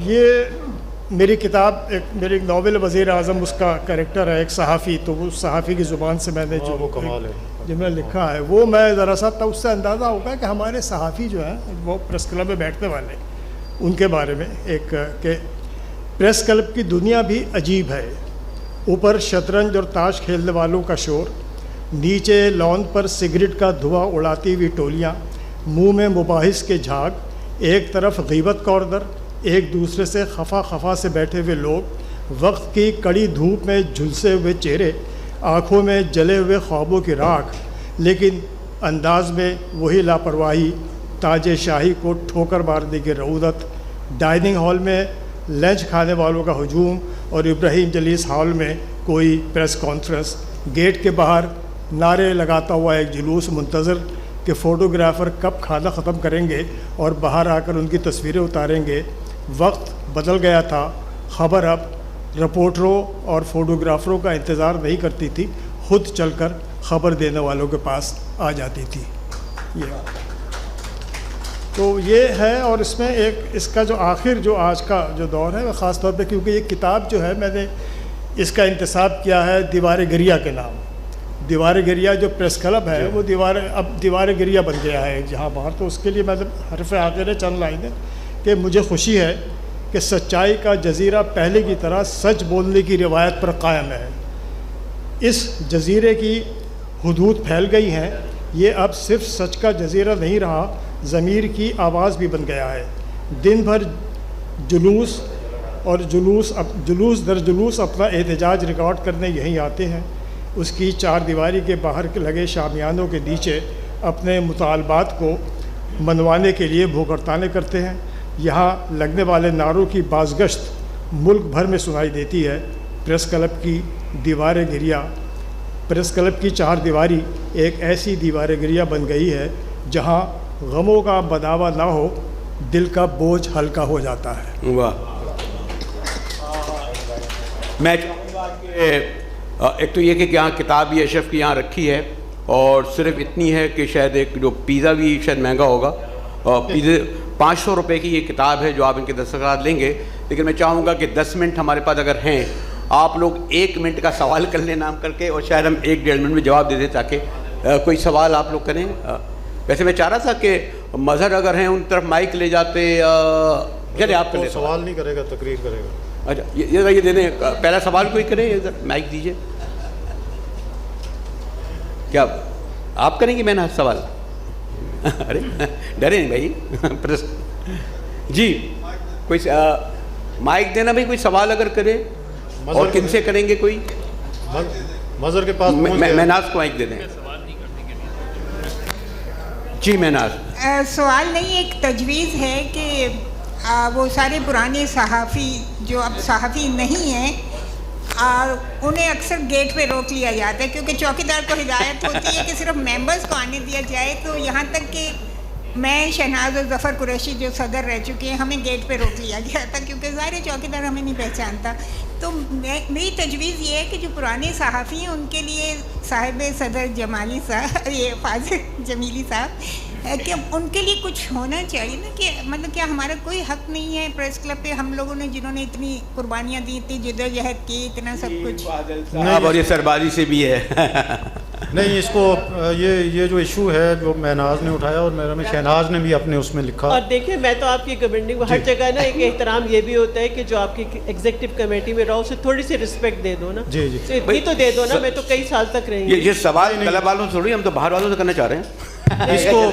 یہ میری کتاب میری ایک ناول وزیر اعظم اس کا کریکٹر ہے ایک صحافی, تو وہ صحافی کی زبان سے میں نے جو میں لکھا ہے وہ میں ذرا سا تو اس سے اندازہ ہوگا کہ ہمارے صحافی جو ہیں وہ پریس کلب میں بیٹھنے والے ان کے بارے میں ایک کہ پریس کلب کی دنیا بھی عجیب ہے. اوپر شطرنج اور تاش کھیلنے والوں کا شور, نیچے لان پر سگریٹ کا دھواں اڑاتی ہوئی ٹولیاں, منہ میں مباحث کے جھاگ, ایک طرف غیبت کا اردر, ایک دوسرے سے خفا سے بیٹھے ہوئے لوگ, وقت کی کڑی دھوپ میں جھلسے ہوئے چہرے, آنکھوں میں جلے ہوئے خوابوں کی راکھ, لیکن انداز میں وہی لاپرواہی، تاج شاہی کو ٹھوکر مارنے کی رعودت، ڈائننگ ہال میں لنچ کھانے والوں کا ہجوم اور ابراہیم جلیس ہال میں کوئی پریس کانفرنس، گیٹ کے باہر نعرے لگاتا ہوا ایک جلوس منتظر کہ فوٹوگرافر کب کھانا ختم کریں گے اور باہر آ کر ان کی تصویریں اتاریں گے۔ وقت بدل گیا تھا، خبر اب رپورٹروں اور فوٹوگرافروں کا انتظار نہیں کرتی تھی، خود چل کر خبر دینے والوں کے پاس آ جاتی تھی۔ تو یہ ہے، اور اس میں ایک اس کا جو آخر جو آج کا جو دور ہے وہ خاص طور پہ، کیونکہ یہ کتاب جو ہے میں نے اس کا انتساب کیا ہے دیوار گریہ کے نام۔ دیوار گریہ جو پریس کلب ہے وہ اب دیوار گریہ بن گیا ہے جہاں باہر، تو اس کے لیے میں حرف آخر چند لائنیں کہ مجھے خوشی ہے کہ سچائی کا جزیرہ پہلے کی طرح سچ بولنے کی روایت پر قائم ہے۔ اس جزیرے کی حدود پھیل گئی ہیں، یہ اب صرف سچ کا جزیرہ نہیں رہا، ضمیر کی آواز بھی بن گیا ہے۔ دن بھر جلوس در جلوس اپنا احتجاج ریکارڈ کرنے یہیں آتے ہیں، اس کی چار دیواری کے باہر لگے شامیانوں کے نیچے اپنے مطالبات کو منوانے کے لیے بھوک ہڑتالیں کرتے ہیں۔ یہاں لگنے والے نعروں کی بازگشت ملک بھر میں سنائی دیتی ہے۔ پریس کلب کی دیوار گریہ، پریس کلب کی چار دیواری ایک ایسی دیوار گریہ بن گئی ہے جہاں غموں کا بداوا نہ ہو، دل کا بوجھ ہلکا ہو جاتا ہے۔ واہ! میں چاہوں گا کہ ایک تو یہ کہ یہاں کتاب یہ اشرف کی یہاں رکھی ہے، اور صرف اتنی ہے کہ شاید ایک جو پیزا بھی شاید مہنگا ہوگا، پیزے 500 روپے کی یہ کتاب ہے جو آپ ان کے دستخط لیں گے، لیکن میں چاہوں گا کہ 10 منٹ ہمارے پاس اگر ہیں، آپ لوگ 1 منٹ کا سوال کر لیں نام کر کے، اور شاید ہم 1-1.5 منٹ میں جواب دے دیں، تاکہ کوئی سوال آپ لوگ کریں۔ ویسے میں چاہ رہا تھا کہ مظہر اگر ہیں ان طرف مائک لے جاتے، چلے آپ کریں۔ سوال نہیں کرے گا، تقریر کرے گا۔ اچھا یہ دے دیں، پہلا سوال کوئی کرے، مائک دیجیے۔ کیا آپ کریں گے؟ میں نے سوال، ارے ڈرے نہیں بھائی، جی کوئی مائک دینا بھائی، کوئی سوال اگر کرے، اور کن سے کریں گے؟ کوئی مظہر کے پاس مہناز کو مائک دے دیں۔ جی مہناز، سوال نہیں، ایک تجویز ہے کہ وہ سارے پرانے صحافی جو اب صحافی نہیں ہیں، انہیں اکثر گیٹ پہ روک لیا جاتا ہے، کیونکہ چوکیدار کو ہدایت ہوتی ہے کہ صرف ممبرز کو آنے دیا جائے، تو یہاں تک کہ میں، شہناز اور ظفر قریشی جو صدر رہ چکے ہیں، ہمیں گیٹ پہ روک لیا گیا تھا، کیونکہ ظاہر چوکیدار ہمیں نہیں پہچانتا۔ تو میری تجویز یہ ہے کہ جو پرانے صحافی ہیں ان کے لیے صاحب صدر جمالی صاحب، یہ فاضل جمیلی صاحب، کہ ان کے لیے کچھ ہونا چاہیے نا، کہ مطلب کیا ہمارا کوئی حق نہیں ہے پریس کلب پہ؟ ہم لوگوں نے جنہوں نے اتنی قربانیاں دی، اتنی جدوجہد کی، اتنا سب کچھ، اور یہ سربازی سے بھی ہے۔ نہیں، اس کو یہ جو ایشو ہے جو مہناز نے اٹھایا، اور میرا شہناز نے بھی اپنے اس میں لکھا، اور دیکھیں میں تو آپ کی کمنڈنگ ہر جگہ نا ایک احترام یہ بھی ہوتا ہے کہ جو آپ کی ایگزیکٹو کمیٹی میں رہو اسے تھوڑی سی رسپیکٹ دے دو نا، جی جی اتنی تو دے دو نا، میں تو کئی سال تک رہی ہوں۔ یہ سوال کلب والوں سے تھوڑی، ہم تو باہر والوں سے کرنا چاہ رہے ہیں۔ اس کو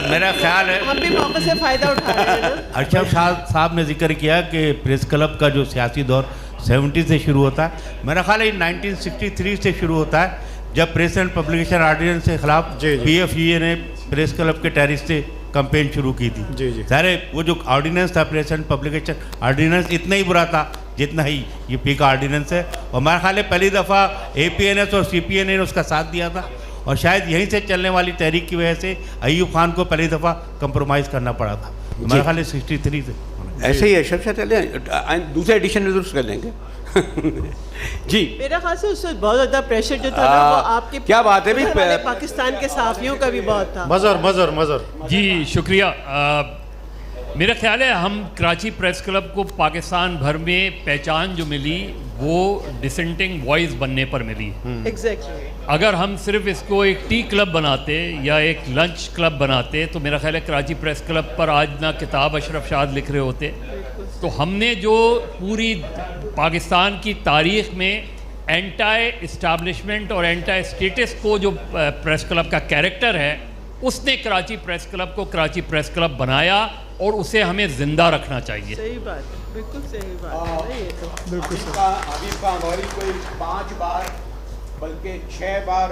میرا خیال ہے ہم بھی موقع سے فائدہ اٹھا رہے ہیں نا۔ ارشد صاحب نے ذکر کیا کہ پریس کلب کا جو سیاسی دور 70 سے شروع ہوتا ہے، میرا خیال ہے 1963 سے شروع ہوتا ہے، جب پریس اینڈ پبلیکیشن آرڈیننس کے خلاف پی ایف ای اے نے پریس کلب کے ٹیرس سے کمپین شروع کی تھی۔ جی جی ظاہر ہے وہ جو آرڈیننس تھا، پریس اینڈ پبلیکیشن آرڈیننس، اتنا ہی برا تھا جتنا ہی یہ پی کا آرڈیننس ہے، اور میرا خیال ہے پہلی دفعہ اے پی این ایس اور سی پی این اے نے اس کا ساتھ دیا تھا، اور شاید یہیں سے چلنے والی تحریک کی وجہ سے ایوب خان کو پہلی دفعہ کمپرومائز کرنا پڑا تھا، میرا خیال ہے 63 سے۔ ایسے ہی اشرف شاہ چلے، دوسرے ایڈیشن میں درست کر لیں گے۔ جی میرا خیال سے اس سے بہت زیادہ پریشر جو تھا نا وہ آپ کے کیا بات ہے ادھر والے پاکستان کے صحافیوں کا بھی بہت تھا۔ مظہر جی شکریہ۔ میرا خیال ہے ہم کراچی پریس کلب کو پاکستان بھر میں پہچان جو ملی وہ ڈسنٹنگ وائس بننے پر ملی۔ ایگزیکٹلی، اگر ہم صرف اس کو ایک ٹی کلب بناتے یا ایک لنچ کلب بناتے تو میرا خیال ہے کراچی پریس کلب پر آج نہ کتاب اشرف شاد لکھ رہے ہوتے۔ تو ہم نے جو پوری پاکستان کی تاریخ میں اینٹائی اسٹیبلشمنٹ اور اینٹائی اسٹیٹس کو جو پریس کلب کا کیریکٹر ہے، اس نے کراچی پریس کلب کو کراچی پریس کلب بنایا، اور اسے ہمیں زندہ رکھنا چاہیے۔ صحیح بات ہے، بالکل صحیح بات ہے، یہ تو بالکل حبیب کا غوری کوئی 5 بار بلکہ 6 بار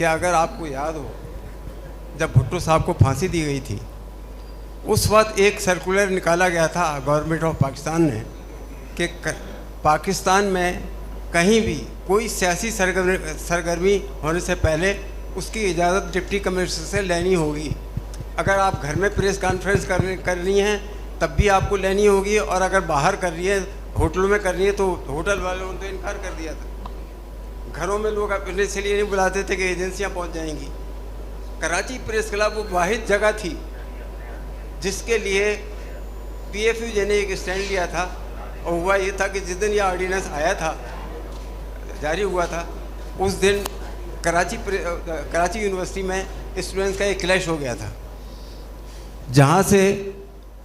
کہ اگر آپ کو یاد ہو جب بھٹو صاحب کو پھانسی دی گئی تھی اس وقت ایک سرکولر نکالا گیا تھا گورنمنٹ آف پاکستان نے کہ پاکستان میں کہیں بھی کوئی سیاسی سرگرمی ہونے سے پہلے اس کی اجازت ڈپٹی کمشنر سے لینی ہوگی. اگر آپ گھر میں پریس کانفرنس کرنی ہے تب بھی آپ کو لینی ہوگی, اور اگر باہر کر رہی ہے ہوٹلوں میں کرنی ہے تو ہوٹل والوں نے تو انکار کر دیا تھا. گھروں میں لوگ اپنے اس لیے نہیں بلاتے تھے کہ ایجنسیاں پہنچ جائیں گی. کراچی پریس کلب وہ واحد جگہ تھی جس کے لیے پی ایف یو نے ایک اسٹینڈ لیا تھا, اور ہوا یہ تھا کہ جس دن یہ آرڈیننس آیا تھا, جاری ہوا تھا, اس دن کراچی یونیورسٹی میں اسٹوڈنٹس کا ایک کلیش ہو گیا تھا, جہاں سے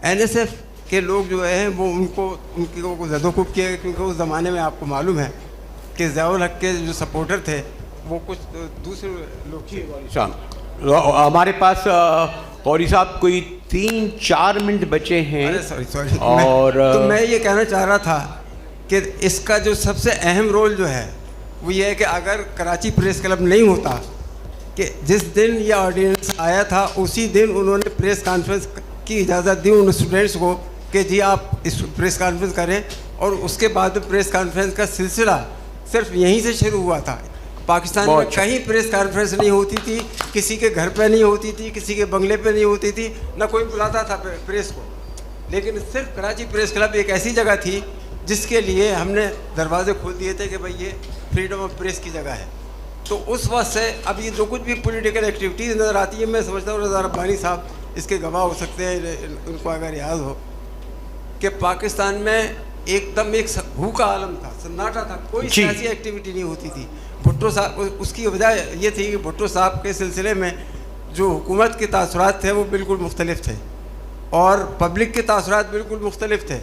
این ایس ایف کے لوگ جو ہیں وہ ان کو زد و کوب کیا, کیونکہ اس زمانے میں آپ کو معلوم ہے کہ ضیاء الحق کے جو سپورٹر تھے وہ کچھ دوسرے لوگ تھے. ہمارے پاس قوری صاحب کوئی 3-4 منٹ بچے ہیں, سوری اور تو میں یہ کہنا چاہ رہا تھا کہ اس کا جو سب سے اہم رول جو ہے وہ یہ ہے کہ اگر کراچی پریس کلب نہیں ہوتا, کہ جس دن یہ آرڈیننس آیا تھا اسی دن انہوں نے پریس کانفرنس کی اجازت دی ان اسٹوڈنٹس کو کہ جی آپ اس پریس کانفرنس کریں, اور اس کے بعد پریس کانفرنس کا سلسلہ صرف یہیں سے شروع ہوا تھا. پاکستان میں کہیں پریس کانفرنس نہیں ہوتی تھی, کسی کے گھر پہ نہیں ہوتی تھی, کسی کے بنگلے پہ نہیں ہوتی تھی, نہ کوئی بلاتا تھا پریس کو, لیکن صرف کراچی پریس کلب ایک ایسی جگہ تھی جس کے لیے ہم نے دروازے کھول دیے تھے کہ بھائی یہ فریڈم آف پریس کی جگہ ہے. تو اس وقت سے اب یہ جو کچھ بھی پولیٹیکل ایکٹیویٹیز نظر آتی ہے, میں سمجھتا ہوں رضا ربانی صاحب اس کے گواہ ہو سکتے ہیں, ان کو اگر یاد ہو کہ پاکستان میں ایک دم ایک بھوکا عالم تھا, سناٹا تھا, کوئی سیاسی ایکٹیویٹی نہیں ہوتی تھی. بھٹو صاحب, اس کی وجہ یہ تھی کہ بھٹو صاحب کے سلسلے میں جو حکومت کے تاثرات تھے وہ بالکل مختلف تھے اور پبلک کے تاثرات بالکل مختلف تھے.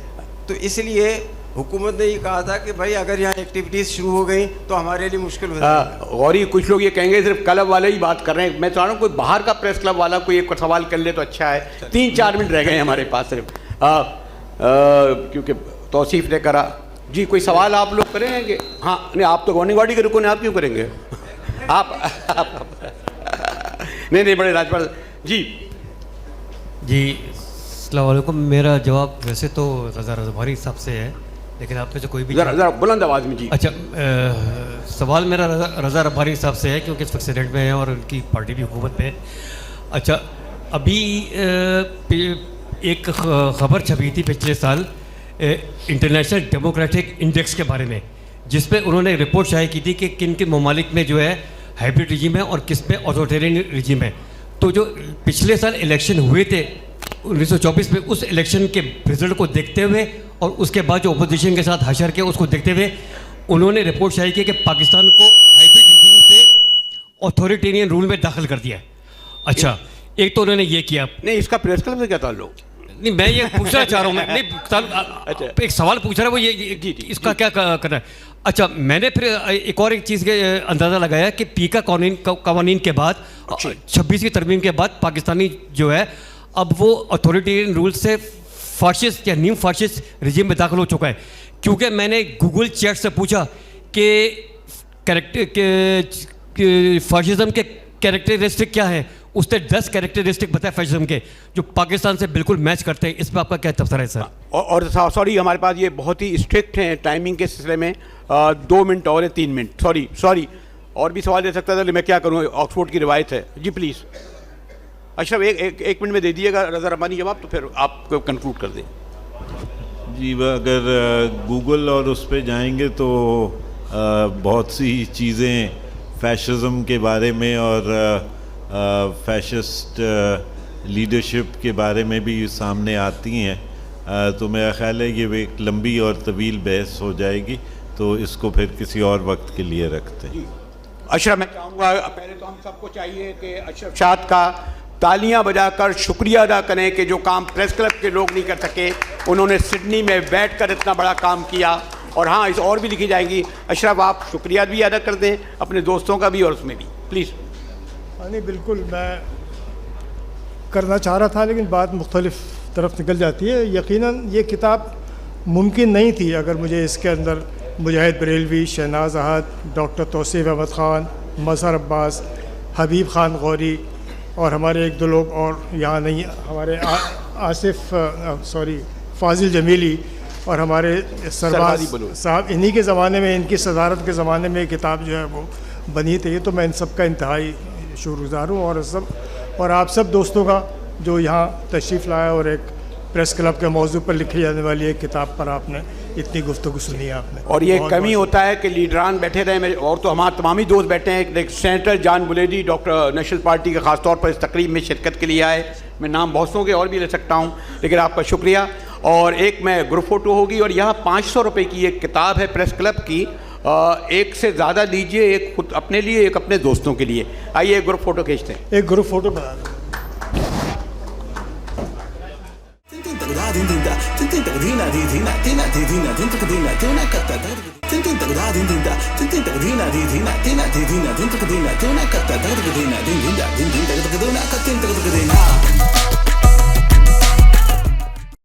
تو اس لیے حکومت نے یہ کہا تھا کہ بھائی اگر یہاں ایکٹیویٹیز شروع ہو گئیں تو ہمارے لیے مشکل ہو جائے گا. غوری کچھ لوگ یہ کہیں گے صرف کلب والے ہی بات کر رہے ہیں, میں چاہ رہا ہوں کوئی باہر کا پریس کلب والا کوئی ایک سوال کر لے تو اچھا ہے. 3-4 منٹ رہ گئے ہیں ہمارے پاس صرف, کیونکہ توصیف نے کرا. جی کوئی سوال آپ لوگ کریں گے؟ ہاں نہیں, آپ تو گورننگ باڈی کے رکن ہیں, آپ کیوں کریں گے؟ آپ نہیں بڑے راجپال جی. جی السلام علیکم. میرا جواب ویسے تو رضا رضوانی صاحب سے ہے, لیکن آپ میں سے کوئی بھی ذرا بلند آواز میں. جی اچھا, سوال میرا رضا ربانی صاحب سے ہے کیونکہ اس وقت سینیٹ میں ہیں اور ان کی پارٹی بھی حکومت میں ہے. اچھا, ابھی ایک خبر چھپی تھی پچھلے سال انٹرنیشنل ڈیموکریٹک انڈیکس کے بارے میں, جس پہ انہوں نے رپورٹ شائع کی تھی کہ کن کن ممالک میں جو ہے ہائبرڈ رجیم ہے اور کس پہ آتھورٹیرین رجیم ہے. تو جو پچھلے سال الیکشن ہوئے تھے 1924 میں, اس الیکشن کے رزلٹ کو دیکھتے ہوئے اور اس کے بعد جو اپوزیشن کے ساتھ حشر کیا اس کو دیکھتے ہوئے انہوں نے رپورٹ شائع کی کہ پاکستان کو ہائبرڈ رجیم سے آتھورٹیرین رول میں داخل کر دیا. اچھا, ایک تو انہوں نے یہ کیا. نہیں, اس کا پریس کلب سے کیا تعلق؟ نہیں, میں یہ پوچھنا چاہ رہا ہوں, میں ایک سوال پوچھ رہا ہوں, وہ یہ اس کا کیا کرنا ہے. اچھا, میں نے پھر ایک اور ایک چیز کے اندازہ لگایا کہ پی کا قوانین کے بعد 26ویں ترمیم کے بعد پاکستانی جو ہے اب وہ اتھارٹیرین رول سے فاشسٹ یا نیو فاشسٹ رجیم میں داخل ہو چکا ہے. کیونکہ میں نے گوگل چیٹ سے پوچھا کہ فاشزم کے کیریکٹرسٹک کیا ہیں, اس نے 10 کیریکٹرسٹک بتایا فیشزم کے جو پاکستان سے بالکل میچ کرتے ہیں. اس پہ آپ کا کیا تبصرہ ہے سر؟ اور سوری, ہمارے پاس یہ بہت ہی اسٹرکٹ ہیں ٹائمنگ کے سلسلے میں, 2 منٹ اور 3 منٹ. سوری, اور بھی سوال دے سکتا تھا, میں کیا کروں, آکسفورڈ کی روایت ہے. جی پلیز اشرف, ایک منٹ میں دے دیجیے گا رضا ربانی جواب, تو پھر آپ کو کنکلوڈ کر دیں. جی, اگر گوگل اور اس پہ جائیں گے تو بہت سی چیزیں فیشزم کے بارے میں اور فیشسٹ لیڈرشپ کے بارے میں بھی سامنے آتی ہیں. تو میرا خیال ہے یہ ایک لمبی اور طویل بحث ہو جائے گی, تو اس کو پھر کسی اور وقت کے لیے رکھتے ہیں. اشرف, میں چاہوں گا پہلے تو ہم سب کو چاہیے کہ اشرف شاد کا تالیاں بجا کر شکریہ ادا کریں کہ جو کام پریس کلب کے لوگ نہیں کر سکے, انہوں نے سڈنی میں بیٹھ کر اتنا بڑا کام کیا. اور ہاں, اس اور بھی لکھی جائیں گی. اشرف, آپ شکریہ بھی ادا کر دیں اپنے دوستوں کا بھی اور اس میں بھی پلیز. نہیں بالکل, میں کرنا چاہ رہا تھا لیکن بات مختلف طرف نکل جاتی ہے. یقیناً یہ کتاب ممکن نہیں تھی اگر مجھے اس کے اندر مجاہد بریلوی, شہناز احد, ڈاکٹر توصیف احمد خان, مظہر عباس, حبیب خان غوری اور ہمارے ایک دو لوگ اور یہاں نہیں، ہمارے آصف فاضل جمیلی اور ہمارے سرباز صاحب، انہی کے زمانے میں، ان کی صدارت کے زمانے میں یہ کتاب جو ہے وہ بنی تھی. تو میں ان سب کا انتہائی شکر گزار ہوں، اور آپ سب دوستوں کا جو یہاں تشریف لایا اور ایک پریس کلب کے موضوع پر لکھی جانے والی ایک کتاب پر آپ نے اتنی گفتگو سنی ہے آپ نے. اور یہ کمی ہوتا ہے کہ لیڈران بیٹھے رہے، اور تو ہمارے تمام ہی دوست بیٹھے ہیں. Senator John بلیڈی doctor national party کے خاص طور پر اس تقریب میں شرکت کے لیے آئے. میں نام بہت سو کے اور بھی لے سکتا ہوں، لیکن آپ کا شکریہ. اور ایک میں گروپ فوٹو ہوگی، اور یہاں 500 روپے کی ایک کتاب ہے پریس کلب کی. ایک سے زیادہ لیجئے، ایک خود اپنے لیے، ایک اپنے دوستوں کے لیے. آئیے ایک گروپ فوٹو کھینچتے ہیں. ایک گروپ فوٹو بنا دیں. Dina